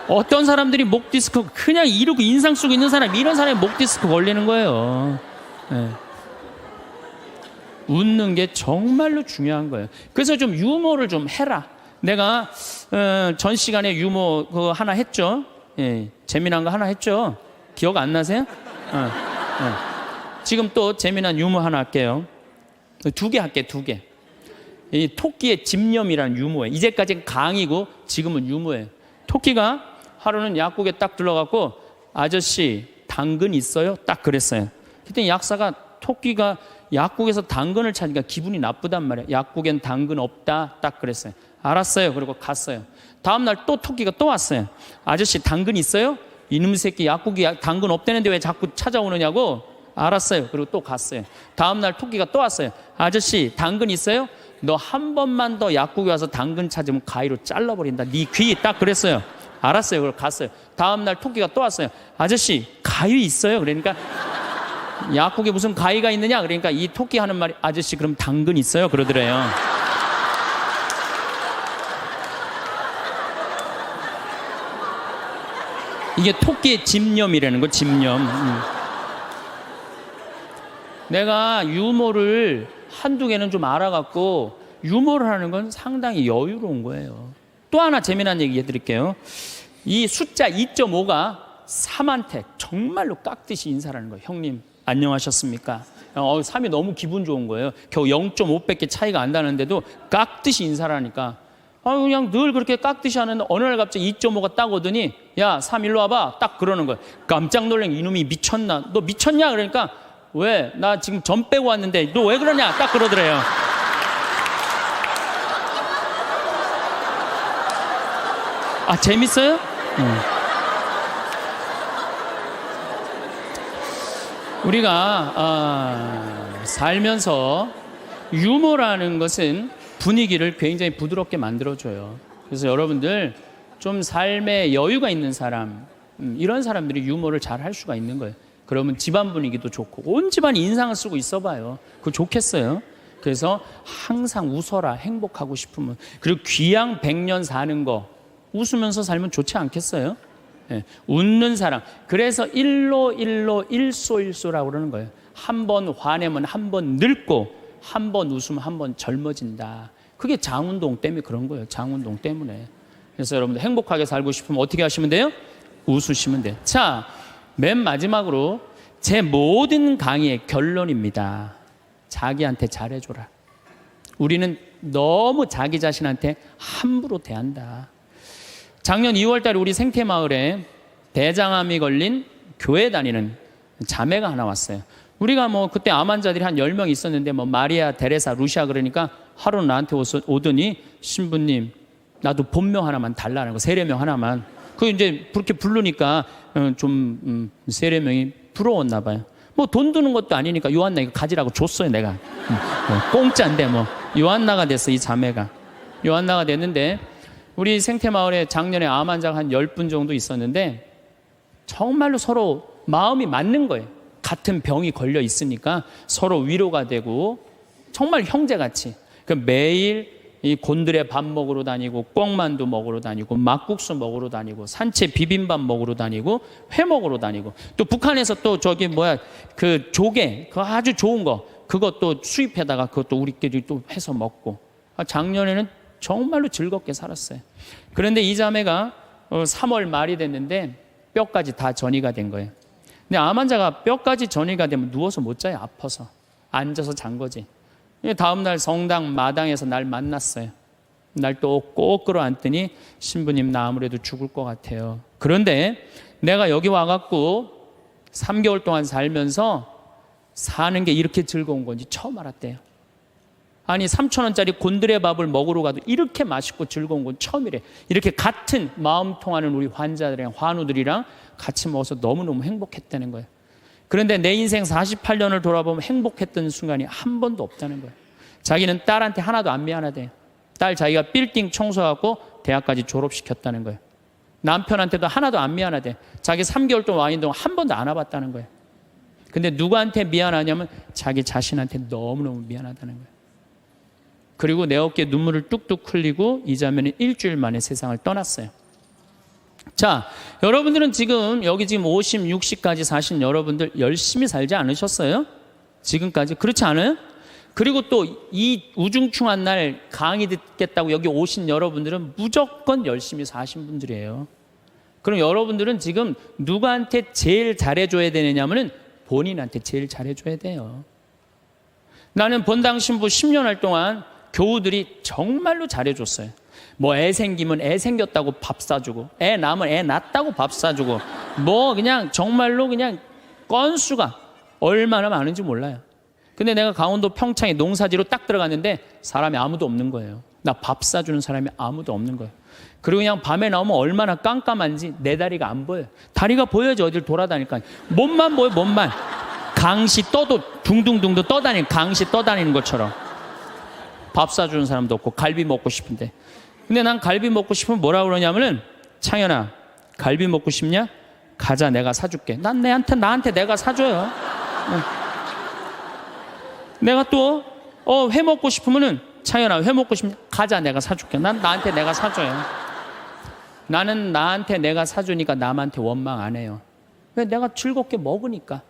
어떤 사람들이 목 디스크 그냥 이러고 인상 쓰고 있는 사람, 이런 사람이 목 디스크 걸리는 거예요. 네. 웃는 게 정말로 중요한 거예요. 그래서 좀 유머를 좀 해라. 내가 전 시간에 유머 그거 하나 했죠. 예, 재미난 거 하나 했죠. 기억 안 나세요? 지금 또 재미난 유머 하나 할게요. 2개 할게요. 2개. 이 토끼의 집념이라는 유머예요. 이제까지는 강의고 지금은 유머예요. 토끼가 하루는 약국에 딱 들러가고 아저씨 당근 있어요? 딱 그랬어요. 그때 약사가 토끼가 약국에서 당근을 찾으니까 기분이 나쁘단 말이에요. 약국엔 당근 없다 딱 그랬어요. 알았어요. 그리고 갔어요. 다음날 또 토끼가 또 왔어요. 아저씨 당근 있어요? 이놈 새끼 약국이 당근 없다는데 왜 자꾸 찾아오느냐고. 알았어요. 그리고 또 갔어요. 다음날 토끼가 또 왔어요. 아저씨 당근 있어요? 너 한 번만 더 약국에 와서 당근 찾으면 가위로 잘라버린다. 네 귀 딱 그랬어요. 알았어요. 그리고 갔어요. 다음날 토끼가 또 왔어요. 아저씨 가위 있어요? 그러니까 약국에 무슨 가위가 있느냐? 그러니까 이 토끼 하는 말이 아저씨 그럼 당근 있어요? 그러더래요. 이게 토끼의 집념이라는 거. 집념. 내가 유머를 한두 개는 좀 알아갖고 유머를 하는 건 상당히 여유로운 거예요. 또 하나 재미난 얘기 해드릴게요. 이 숫자 2.5가 3한테 정말로 깍듯이 인사를 하는 거예요. 형님 안녕하셨습니까? 3이 너무 기분 좋은 거예요. 겨우 0.5밖에 차이가 안 나는데도 깍듯이 인사를 하니까 그냥 늘 그렇게 깍듯이 하는데 어느 날 갑자기 2.5가 딱 오더니 야 3 일로 와봐 딱 그러는 거예요. 깜짝 놀란 이놈이 미쳤나? 너 미쳤냐? 그러니까 왜? 나 지금 점 빼고 왔는데 너 왜 그러냐? 딱 그러더래요. 재밌어요? 우리가 살면서 유머라는 것은 분위기를 굉장히 부드럽게 만들어줘요. 그래서 여러분들 좀 삶에 여유가 있는 사람, 이런 사람들이 유머를 잘 할 수가 있는 거예요. 그러면 집안 분위기도 좋고 온 집안이 인상을 쓰고 있어봐요. 그거 좋겠어요. 그래서 항상 웃어라. 행복하고 싶으면. 그리고 귀양 100년 사는 거 웃으면서 살면 좋지 않겠어요? 네. 웃는 사람. 그래서 일소라고 그러는 거예요. 한 번 화내면 한 번 늙고 한 번 웃으면 한 번 젊어진다. 그게 장운동 때문에 그런 거예요. 장운동 때문에. 그래서 여러분들 행복하게 살고 싶으면 어떻게 하시면 돼요? 웃으시면 돼요. 자, 맨 마지막으로 제 모든 강의의 결론입니다. 자기한테 잘해줘라. 우리는 너무 자기 자신한테 함부로 대한다. 작년 2월 달에 우리 생태마을에 대장암이 걸린 교회 다니는 자매가 하나 왔어요. 우리가 뭐 그때 암 환자들이 한 10명 있었는데 뭐 마리아, 데레사, 루시아 그러니까 하루는 나한테 오더니 신부님 나도 본명 하나만 달라는 거, 세례명 하나만. 그 이제 그렇게 부르니까 좀 세례명이 부러웠나 봐요. 뭐 돈 드는 것도 아니니까 요한나 이거 가지라고 줬어요 내가. 공짜인데 뭐 요한나가 됐어 이 자매가. 요한나가 됐는데 우리 생태마을에 작년에 암 환자가 한 10분 정도 있었는데 정말로 서로 마음이 맞는 거예요. 같은 병이 걸려 있으니까 서로 위로가 되고 정말 형제같이. 그 매일 이 곤드레 밥 먹으러 다니고 꽁만두 먹으러 다니고 막국수 먹으러 다니고 산채 비빔밥 먹으러 다니고 회 먹으러 다니고 또 북한에서 또 저기 뭐야 그 조개 그거 아주 좋은 거 그것도 수입해다가 그것도 우리끼리 또 해서 먹고 작년에는 정말로 즐겁게 살았어요. 그런데 이 자매가 3월 말이 됐는데 뼈까지 다 전이가 된 거예요. 근데 암 환자가 뼈까지 전이가 되면 누워서 못 자요. 아파서 앉아서 잔 거지. 다음날 성당 마당에서 날 만났어요. 날 또 꼭 끌어안더니 신부님 나 아무래도 죽을 것 같아요. 그런데 내가 여기 와갖고 3개월 동안 살면서 사는 게 이렇게 즐거운 건지 처음 알았대요. 아니 3,000원짜리 곤드레 밥을 먹으러 가도 이렇게 맛있고 즐거운 건 처음이래. 이렇게 같은 마음 통하는 우리 환자들이랑 환우들이랑 같이 먹어서 너무너무 행복했다는 거예요. 그런데 내 인생 48년을 돌아보면 행복했던 순간이 한 번도 없다는 거예요. 자기는 딸한테 하나도 안 미안하대요. 딸 자기가 빌딩 청소하고 대학까지 졸업시켰다는 거예요. 남편한테도 하나도 안 미안하대. 자기 3개월 동안 와 있는 동안 한 번도 안 와봤다는 거예요. 근데 누구한테 미안하냐면 자기 자신한테 너무너무 미안하다는 거예요. 그리고 내 어깨에 눈물을 뚝뚝 흘리고 이 자매는 일주일 만에 세상을 떠났어요. 자, 여러분들은 지금 여기 지금 50, 60까지 사신 여러분들 열심히 살지 않으셨어요? 지금까지 그렇지 않아요? 그리고 또 이 우중충한 날 강의 듣겠다고 여기 오신 여러분들은 무조건 열심히 사신 분들이에요. 그럼 여러분들은 지금 누구한테 제일 잘해줘야 되느냐면은 본인한테 제일 잘해줘야 돼요. 나는 본당 신부 10년 할 동안 교우들이 정말로 잘해줬어요. 뭐 애 생기면 애 생겼다고 밥 사주고 애 낳으면 애 낳았다고 밥 사주고 뭐 그냥 정말로 그냥 건수가 얼마나 많은지 몰라요. 근데 내가 강원도 평창에 농사지로 딱 들어갔는데 사람이 아무도 없는 거예요. 나 밥 사주는 사람이 아무도 없는 거예요. 그리고 그냥 밤에 나오면 얼마나 깜깜한지 내 다리가 안 보여요. 다리가 보여야지 어딜 돌아다니까. 몸만 보여 몸만. 강시 떠도 둥둥둥도 떠다니는 강시 떠다니는 것처럼. 밥 사주는 사람도 없고 갈비 먹고 싶은데. 근데 난 갈비 먹고 싶으면 뭐라 그러냐면은 창현아 갈비 먹고 싶냐? 가자 내가 사줄게. 난 나한테 내가 사줘요. 내가 또 회 먹고 싶으면은 창현아 회 먹고 싶냐? 가자 내가 사줄게. 난 나한테 내가 사줘요. 나는 나한테 내가 사주니까 남한테 원망 안 해요. 왜? 내가 즐겁게 먹으니까.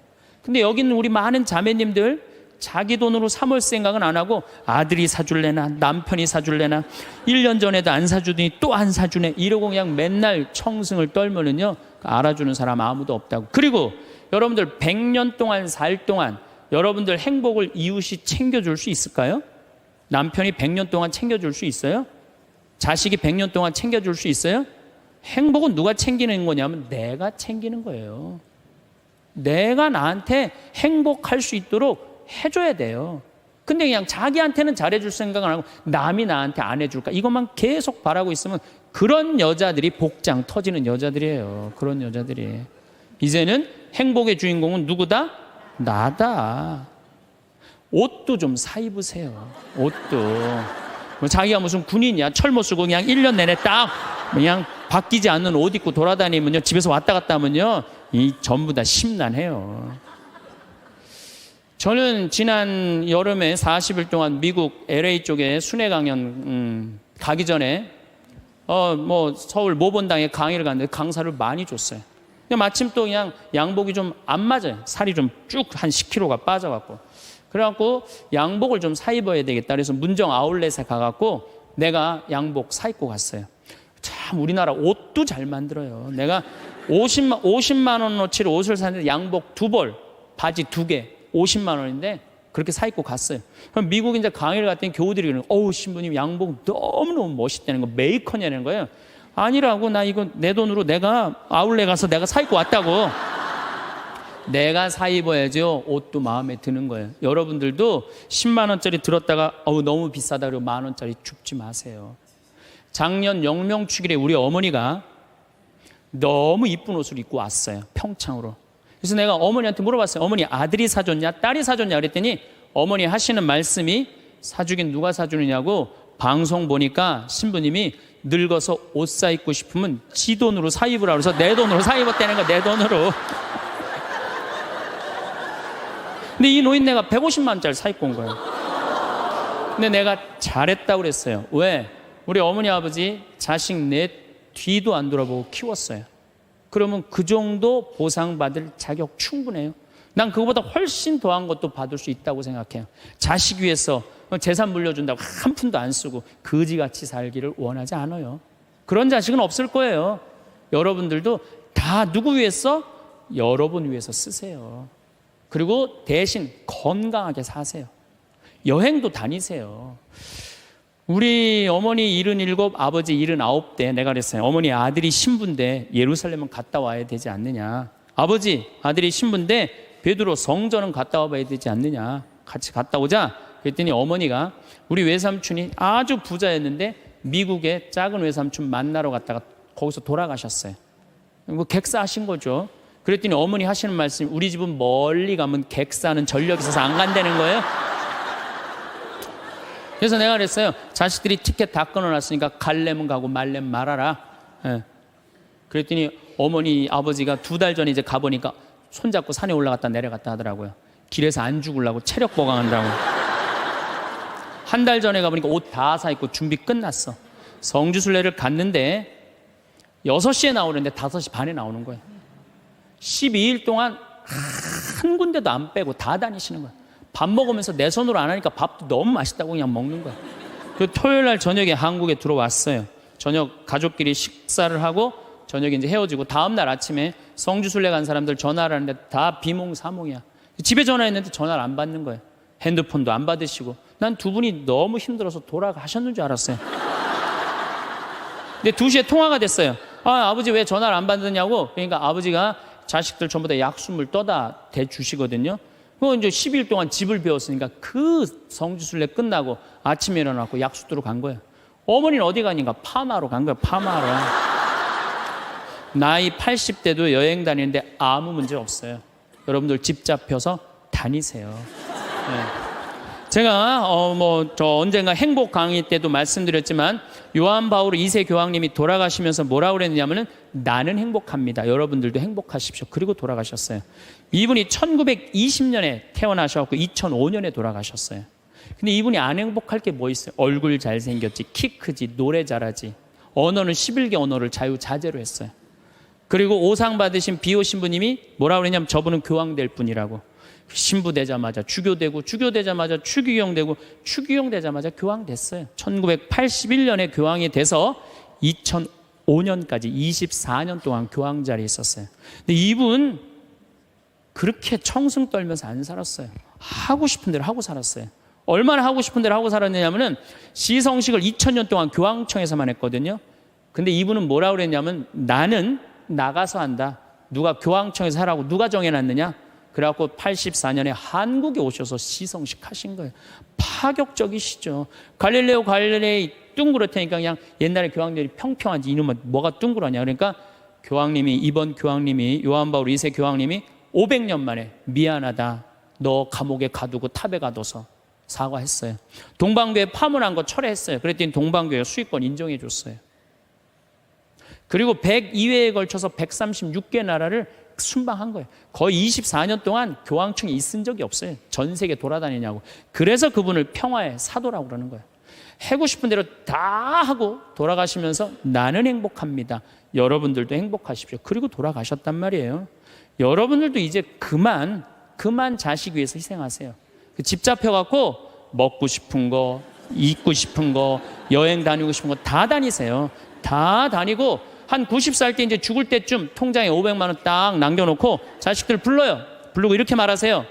근데 여기는 우리 많은 자매님들 자기 돈으로 사 먹을 생각은 안 하고 아들이 사줄래나 남편이 사줄래나 1년 전에도 안 사주더니 또 안 사주네 이러고 그냥 맨날 청승을 떨면은요 알아주는 사람 아무도 없다고. 그리고 여러분들 100년 동안 살 동안 여러분들 행복을 이웃이 챙겨줄 수 있을까요? 남편이 100년 동안 챙겨줄 수 있어요? 자식이 100년 동안 챙겨줄 수 있어요? 행복은 누가 챙기는 거냐면 내가 챙기는 거예요. 내가 나한테 행복할 수 있도록 해줘야 돼요. 근데 그냥 자기한테는 잘해줄 생각을 안 하고 남이 나한테 안 해줄까 이것만 계속 바라고 있으면 그런 여자들이 복장 터지는 여자들이에요. 그런 여자들이. 이제는 행복의 주인공은 누구다? 나다. 옷도 좀 사 입으세요. 옷도. 뭐 자기가 무슨 군인이야. 철모 쓰고 그냥 1년 내내 딱 그냥 바뀌지 않는 옷 입고 돌아다니면요. 집에서 왔다 갔다 하면요. 이 전부 다 심란해요. 저는 지난 여름에 40일 동안 미국 LA 쪽에 순회 강연 가기 전에 서울 모본당에 강의를 갔는데 강사를 많이 줬어요. 근데 마침 또 그냥 양복이 좀 안 맞아요. 살이 좀 쭉 한 10kg가 빠져갖고. 그래갖고 양복을 좀 사 입어야 되겠다. 그래서 문정 아울렛에 가갖고 내가 양복 사 입고 갔어요. 자, 참 우리나라 옷도 잘 만들어요. 내가 50만 원어치를 옷을 샀는데 양복 2벌, 바지 2개, 50만 원인데 그렇게 사 입고 갔어요. 그럼 미국 이제 강의를 갔더니 교우들이 그러는 거예요. 신부님 양복 너무너무 멋있다는 거, 메이커냐는 거예요. 아니라고, 나 이거 내 돈으로 내가 아울렛 가서 내가 사 입고 왔다고. 내가 사 입어야죠. 옷도 마음에 드는 거예요. 여러분들도 10만 원짜리 들었다가 너무 비싸다 그러고 만 원짜리 줍지 마세요. 작년 영명축일에 우리 어머니가 너무 이쁜 옷을 입고 왔어요. 평창으로. 그래서 내가 어머니한테 물어봤어요. 어머니 아들이 사줬냐 딸이 사줬냐 그랬더니 어머니 하시는 말씀이 사주긴 누가 사주느냐고, 방송 보니까 신부님이 늙어서 옷 사 입고 싶으면 지 돈으로 사 입으라 그래서 내 돈으로 사 입었다는 거야. 내 돈으로. 근데 이 노인네가 150만 원짜리 사 입고 온 거예요. 근데 내가 잘했다고 그랬어요. 왜? 우리 어머니 아버지 자식 내 뒤도 안 돌아보고 키웠어요. 그러면 그 정도 보상받을 자격 충분해요. 난 그거보다 훨씬 더한 것도 받을 수 있다고 생각해요. 자식 위해서 재산 물려준다고 한 푼도 안 쓰고 거지같이 살기를 원하지 않아요. 그런 자식은 없을 거예요. 여러분들도 다 누구 위해서? 여러분 위해서 쓰세요. 그리고 대신 건강하게 사세요. 여행도 다니세요. 우리 어머니 77, 아버지 79때 내가 그랬어요. 어머니 아들이 신부인데 예루살렘은 갔다 와야 되지 않느냐. 아버지 아들이 신부인데 베드로 성전은 갔다 와봐야 되지 않느냐. 같이 갔다 오자. 그랬더니 어머니가 우리 외삼촌이 아주 부자였는데 미국에 작은 외삼촌 만나러 갔다가 거기서 돌아가셨어요. 뭐 객사하신 거죠. 그랬더니 어머니 하시는 말씀이 우리 집은 멀리 가면 객사는 전력이 있어서 안 간다는 거예요. 그래서 내가 그랬어요. 자식들이 티켓 다 끊어놨으니까 갈래면 가고 말래면 말아라. 예. 그랬더니 어머니 아버지가 2달 전에 이제 가보니까 손잡고 산에 올라갔다 내려갔다 하더라고요. 길에서 안 죽으려고 체력 보강한다고. 한 달 전에 가보니까 옷 다 사 입고 준비 끝났어. 성지순례를 갔는데 6시에 나오는데 5시 반에 나오는 거예요. 12일 동안 한 군데도 안 빼고 다 다니시는 거예요. 밥 먹으면서 내 손으로 안 하니까 밥도 너무 맛있다고 그냥 먹는 거예요. 그 토요일 날 저녁에 한국에 들어왔어요. 저녁 가족끼리 식사를 하고 저녁에 이제 헤어지고 다음 날 아침에 성지순례 간 사람들 전화를 하는데 다 비몽사몽이야. 집에 전화했는데 전화를 안 받는 거예요. 핸드폰도 안 받으시고. 난 두 분이 너무 힘들어서 돌아가셨는 줄 알았어요. 근데 2시에 통화가 됐어요. 아버지 왜 전화를 안 받느냐고. 그러니까 아버지가 자식들 전부 다 약수물 떠다 대주시거든요. 그 이제 10일 동안 집을 비웠으니까 그 성지순례 끝나고 아침에 일어나고 약수도로 간 거예요. 어머니는 어디 가니까 파마로 간 거예요. 파마로. 나이 80대도 여행 다니는데 아무 문제 없어요. 여러분들 집 잡혀서 다니세요. 네. 제가 저 언젠가 행복 강의 때도 말씀드렸지만 요한 바울 2세 교황님이 돌아가시면서 뭐라고 그랬냐면은 나는 행복합니다. 여러분들도 행복하십시오. 그리고 돌아가셨어요. 이분이 1920년에 태어나셔서 2005년에 돌아가셨어요. 근데 이분이 안 행복할 게 뭐 있어요? 얼굴 잘생겼지, 키 크지, 노래 잘하지. 언어는 11개 언어를 자유자재로 했어요. 그리고 오상 받으신 비오 신부님이 뭐라고 그랬냐면 저분은 교황 될 분이라고. 신부 되자마자 주교되고, 주교되자마자 추기경 되고, 추기경 되자마자 교황 됐어요. 1981년에 교황이 돼서 2005년까지 24년 동안 교황 자리에 있었어요. 근데 이분 그렇게 청승 떨면서 안 살았어요. 하고 싶은 대로 하고 살았어요. 얼마나 하고 싶은 대로 하고 살았느냐면은 시성식을 2000년 동안 교황청에서만 했거든요. 근데 이분은 뭐라고 그랬냐면 나는 나가서 한다. 누가 교황청에서 하라고 누가 정해놨느냐? 그래갖고 84년에 한국에 오셔서 시성식 하신 거예요. 파격적이시죠. 갈릴레오 갈릴레이 둥그렇다니까 그냥 옛날에 교황들이 평평하지 이놈은 뭐가 둥그러냐. 그러니까 이번 교황님이 요한 바울 2세 교황님이 500년 만에 미안하다. 너 감옥에 가두고 탑에 가둬서 사과했어요. 동방교회 파문한 거 철회했어요. 그랬더니 동방교회 수익권 인정해 줬어요. 그리고 102회에 걸쳐서 136개 나라를 순방한 거예요. 거의 24년 동안 교황청에 있은 적이 없어요. 전 세계 돌아다니냐고. 그래서 그분을 평화의 사도라고 그러는 거예요. 하고 싶은 대로 다 하고 돌아가시면서 나는 행복합니다. 여러분들도 행복하십시오. 그리고 돌아가셨단 말이에요. 여러분들도 이제 그만 자식 위해서 희생하세요. 집 잡혀갖고 먹고 싶은 거, 있고 싶은 거, 여행 다니고 싶은 거 다 다니세요. 다 다니고 한 90살 때 이제 죽을 때쯤 통장에 500만 원 딱 남겨놓고 자식들 불러요. 부르고 이렇게 말하세요.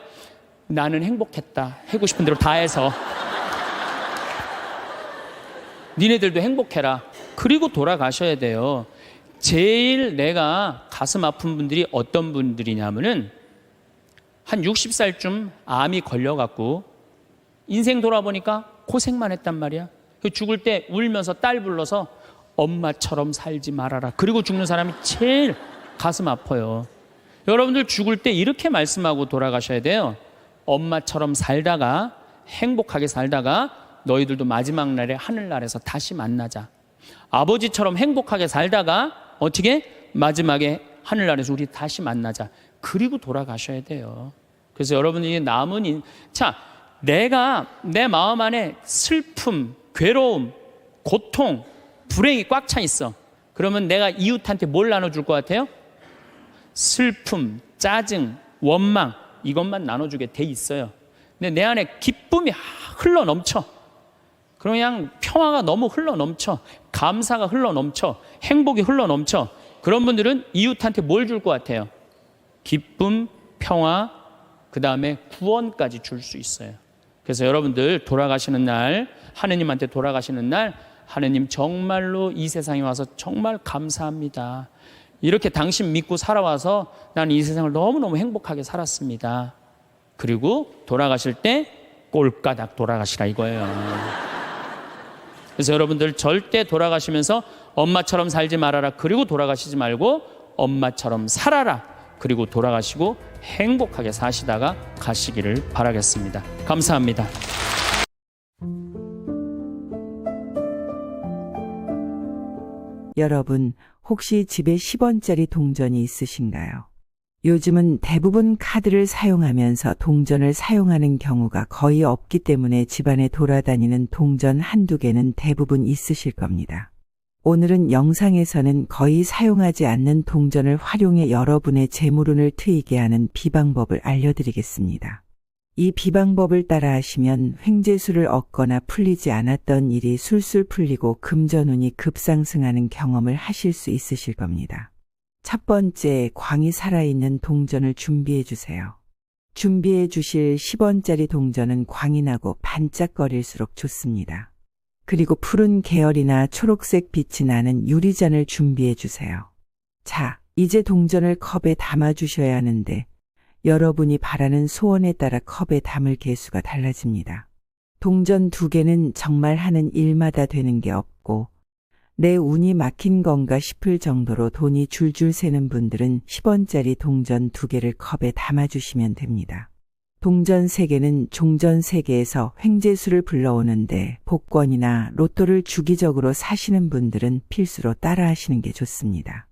나는 행복했다. 하고 싶은 대로 다 해서. 니네들도 행복해라. 그리고 돌아가셔야 돼요. 제일 내가 가슴 아픈 분들이 어떤 분들이냐면은 한 60살쯤 암이 걸려갖고 인생 돌아보니까 고생만 했단 말이야. 죽을 때 울면서 딸 불러서 엄마처럼 살지 말아라. 그리고 죽는 사람이 제일 가슴 아파요. 여러분들 죽을 때 이렇게 말씀하고 돌아가셔야 돼요. 엄마처럼 살다가 행복하게 살다가 너희들도 마지막 날에 하늘나라에서 다시 만나자. 아버지처럼 행복하게 살다가 어떻게 마지막에 하늘나라에서 우리 다시 만나자. 그리고 돌아가셔야 돼요. 그래서 여러분들이 남은 자, 내가 내 마음 안에 슬픔, 괴로움, 고통, 불행이 꽉 차 있어. 그러면 내가 이웃한테 뭘 나눠줄 것 같아요? 슬픔, 짜증, 원망 이것만 나눠주게 돼 있어요. 근데 내 안에 기쁨이 흘러 넘쳐. 그냥 평화가 너무 흘러 넘쳐. 감사가 흘러 넘쳐. 행복이 흘러 넘쳐. 그런 분들은 이웃한테 뭘 줄 것 같아요? 기쁨, 평화, 그 다음에 구원까지 줄 수 있어요. 그래서 여러분들 돌아가시는 날, 하느님한테 돌아가시는 날, 하느님 정말로 이 세상에 와서 정말 감사합니다. 이렇게 당신 믿고 살아와서 나는 이 세상을 너무너무 행복하게 살았습니다. 그리고 돌아가실 때 꼴까닥 돌아가시라 이거예요. 그래서 여러분들 절대 돌아가시면서 엄마처럼 살지 말아라. 그리고 돌아가시지 말고 엄마처럼 살아라. 그리고 돌아가시고 행복하게 사시다가 가시기를 바라겠습니다. 감사합니다. 여러분, 혹시 집에 10원짜리 동전이 있으신가요? 요즘은 대부분 카드를 사용하면서 동전을 사용하는 경우가 거의 없기 때문에 집안에 돌아다니는 동전 한두 개는 대부분 있으실 겁니다. 오늘은 영상에서는 거의 사용하지 않는 동전을 활용해 여러분의 재물운을 트이게 하는 비방법을 알려드리겠습니다. 이 비방법을 따라 하시면 횡재수를 얻거나 풀리지 않았던 일이 술술 풀리고 금전운이 급상승하는 경험을 하실 수 있으실 겁니다. 첫 번째, 광이 살아있는 동전을 준비해 주세요. 준비해 주실 10원짜리 동전은 광이 나고 반짝거릴수록 좋습니다. 그리고 푸른 계열이나 초록색 빛이 나는 유리잔을 준비해 주세요. 자, 이제 동전을 컵에 담아 주셔야 하는데 여러분이 바라는 소원에 따라 컵에 담을 개수가 달라집니다. 동전 2개는 정말 하는 일마다 되는 게 없고 내 운이 막힌 건가 싶을 정도로 돈이 줄줄 새는 분들은 10원짜리 동전 2개를 컵에 담아주시면 됩니다. 동전 3개는 종전 세계에서 횡재수를 불러오는데 복권이나 로또를 주기적으로 사시는 분들은 필수로 따라하시는 게 좋습니다.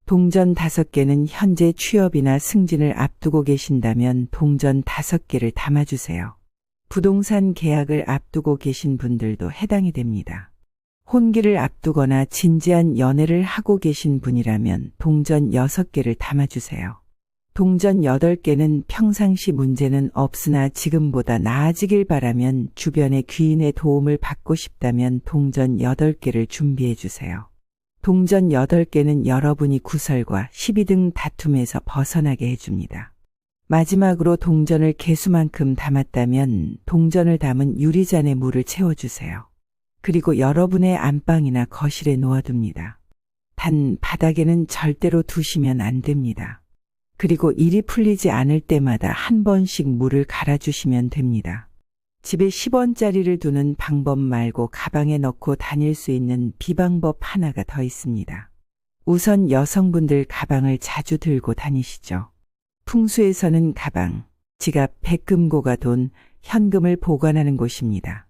동전 5개는 현재 취업이나 승진을 앞두고 계신다면 동전 5개를 담아주세요. 부동산 계약을 앞두고 계신 분들도 해당이 됩니다. 혼기를 앞두거나 진지한 연애를 하고 계신 분이라면 동전 6개를 담아주세요. 동전 8개는 평상시 문제는 없으나 지금보다 나아지길 바라면 주변의 귀인의 도움을 받고 싶다면 동전 8개를 준비해 주세요. 동전 8개는 여러분이 구설과 시비 등 다툼에서 벗어나게 해줍니다. 마지막으로 동전을 개수만큼 담았다면 동전을 담은 유리잔에 물을 채워주세요. 그리고 여러분의 안방이나 거실에 놓아둡니다. 단 바닥에는 절대로 두시면 안 됩니다. 그리고 일이 풀리지 않을 때마다 한 번씩 물을 갈아주시면 됩니다. 집에 10원짜리를 두는 방법 말고 가방에 넣고 다닐 수 있는 비방법 하나가 더 있습니다. 우선 여성분들 가방을 자주 들고 다니시죠. 풍수에서는 가방, 지갑, 백금고가 돈, 현금을 보관하는 곳입니다.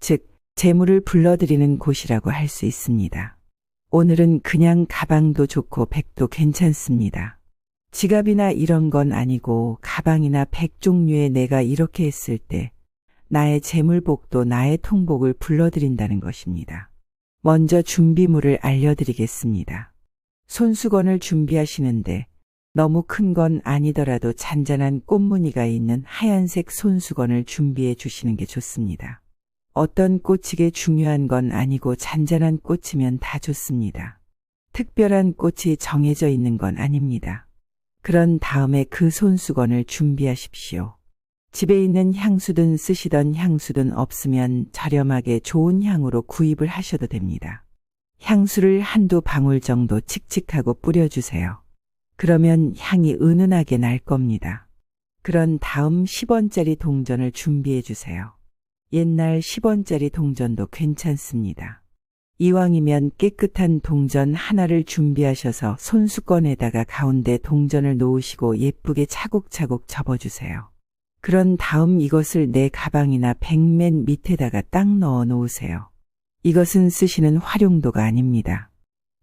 즉, 재물을 불러들이는 곳이라고 할 수 있습니다. 오늘은 그냥 가방도 좋고 백도 괜찮습니다. 지갑이나 이런 건 아니고 가방이나 백 종류의 내가 이렇게 했을 때 나의 재물복도 나의 통복을 불러들인다는 것입니다. 먼저 준비물을 알려드리겠습니다. 손수건을 준비하시는데 너무 큰 건 아니더라도 잔잔한 꽃무늬가 있는 하얀색 손수건을 준비해 주시는 게 좋습니다. 어떤 꽃이게 중요한 건 아니고 잔잔한 꽃이면 다 좋습니다. 특별한 꽃이 정해져 있는 건 아닙니다. 그런 다음에 그 손수건을 준비하십시오. 집에 있는 향수든 쓰시던 향수든 없으면 저렴하게 좋은 향으로 구입을 하셔도 됩니다. 향수를 한두 방울 정도 칙칙하고 뿌려주세요. 그러면 향이 은은하게 날 겁니다. 그런 다음 10원짜리 동전을 준비해 주세요. 옛날 10원짜리 동전도 괜찮습니다. 이왕이면 깨끗한 동전 하나를 준비하셔서 손수건에다가 가운데 동전을 놓으시고 예쁘게 차곡차곡 접어주세요. 그런 다음 이것을 내 가방이나 백맨 밑에다가 딱 넣어 놓으세요. 이것은 쓰시는 활용도가 아닙니다.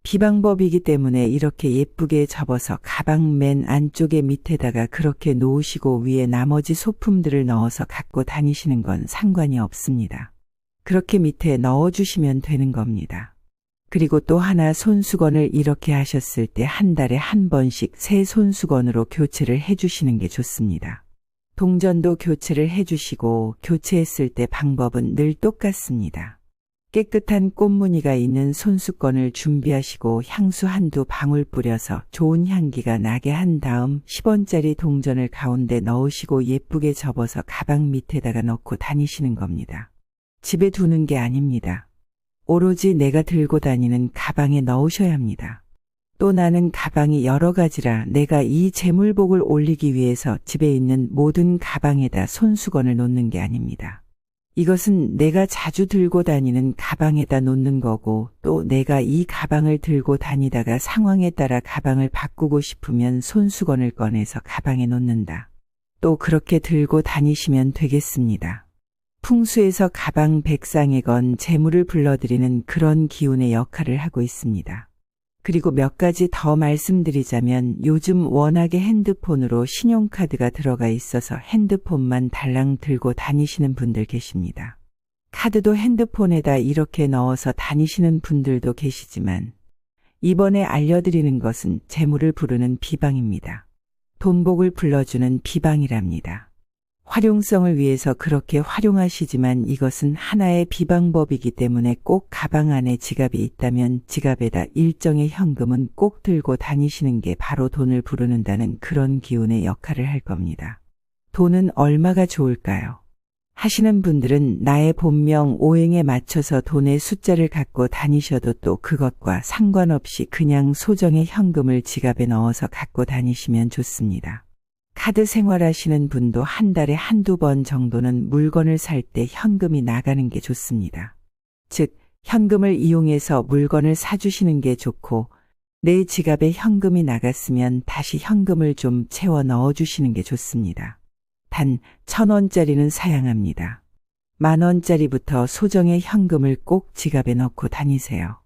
비방법이기 때문에 이렇게 예쁘게 접어서 가방 맨 안쪽에 밑에다가 그렇게 놓으시고 위에 나머지 소품들을 넣어서 갖고 다니시는 건 상관이 없습니다. 그렇게 밑에 넣어주시면 되는 겁니다. 그리고 또 하나 손수건을 이렇게 하셨을 때 한 달에 한 번씩 새 손수건으로 교체를 해주시는 게 좋습니다. 동전도 교체를 해주시고 교체했을 때 방법은 늘 똑같습니다. 깨끗한 꽃무늬가 있는 손수건을 준비하시고 향수 한두 방울 뿌려서 좋은 향기가 나게 한 다음 10원짜리 동전을 가운데 넣으시고 예쁘게 접어서 가방 밑에다가 넣고 다니시는 겁니다. 집에 두는 게 아닙니다. 오로지 내가 들고 다니는 가방에 넣으셔야 합니다. 또 나는 가방이 여러 가지라 내가 이 재물복을 올리기 위해서 집에 있는 모든 가방에다 손수건을 놓는 게 아닙니다. 이것은 내가 자주 들고 다니는 가방에다 놓는 거고 또 내가 이 가방을 들고 다니다가 상황에 따라 가방을 바꾸고 싶으면 손수건을 꺼내서 가방에 놓는다. 또 그렇게 들고 다니시면 되겠습니다. 풍수에서 가방 백상에 건 재물을 불러들이는 그런 기운의 역할을 하고 있습니다. 그리고 몇 가지 더 말씀드리자면 요즘 워낙에 핸드폰으로 신용카드가 들어가 있어서 핸드폰만 달랑 들고 다니시는 분들 계십니다. 카드도 핸드폰에다 이렇게 넣어서 다니시는 분들도 계시지만 이번에 알려드리는 것은 재물을 부르는 비방입니다. 돈복을 불러주는 비방이랍니다. 활용성을 위해서 그렇게 활용하시지만 이것은 하나의 비방법이기 때문에 꼭 가방 안에 지갑이 있다면 지갑에다 일정의 현금은 꼭 들고 다니시는 게 바로 돈을 부르는다는 그런 기운의 역할을 할 겁니다. 돈은 얼마가 좋을까요? 하시는 분들은 나의 본명 오행에 맞춰서 돈의 숫자를 갖고 다니셔도 또 그것과 상관없이 그냥 소정의 현금을 지갑에 넣어서 갖고 다니시면 좋습니다. 카드 생활하시는 분도 한 달에 한두 번 정도는 물건을 살 때 현금이 나가는 게 좋습니다. 즉, 현금을 이용해서 물건을 사주시는 게 좋고 내 지갑에 현금이 나갔으면 다시 현금을 좀 채워 넣어주시는 게 좋습니다. 단 1,000원짜리는 사양합니다. 10,000원짜리부터 소정의 현금을 꼭 지갑에 넣고 다니세요.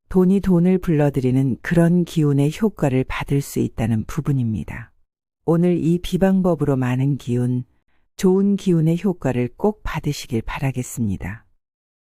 돈이 돈을 불러들이는 그런 기운의 효과를 받을 수 있다는 부분입니다. 오늘 이 비방법으로 많은 기운, 좋은 기운의 효과를 꼭 받으시길 바라겠습니다.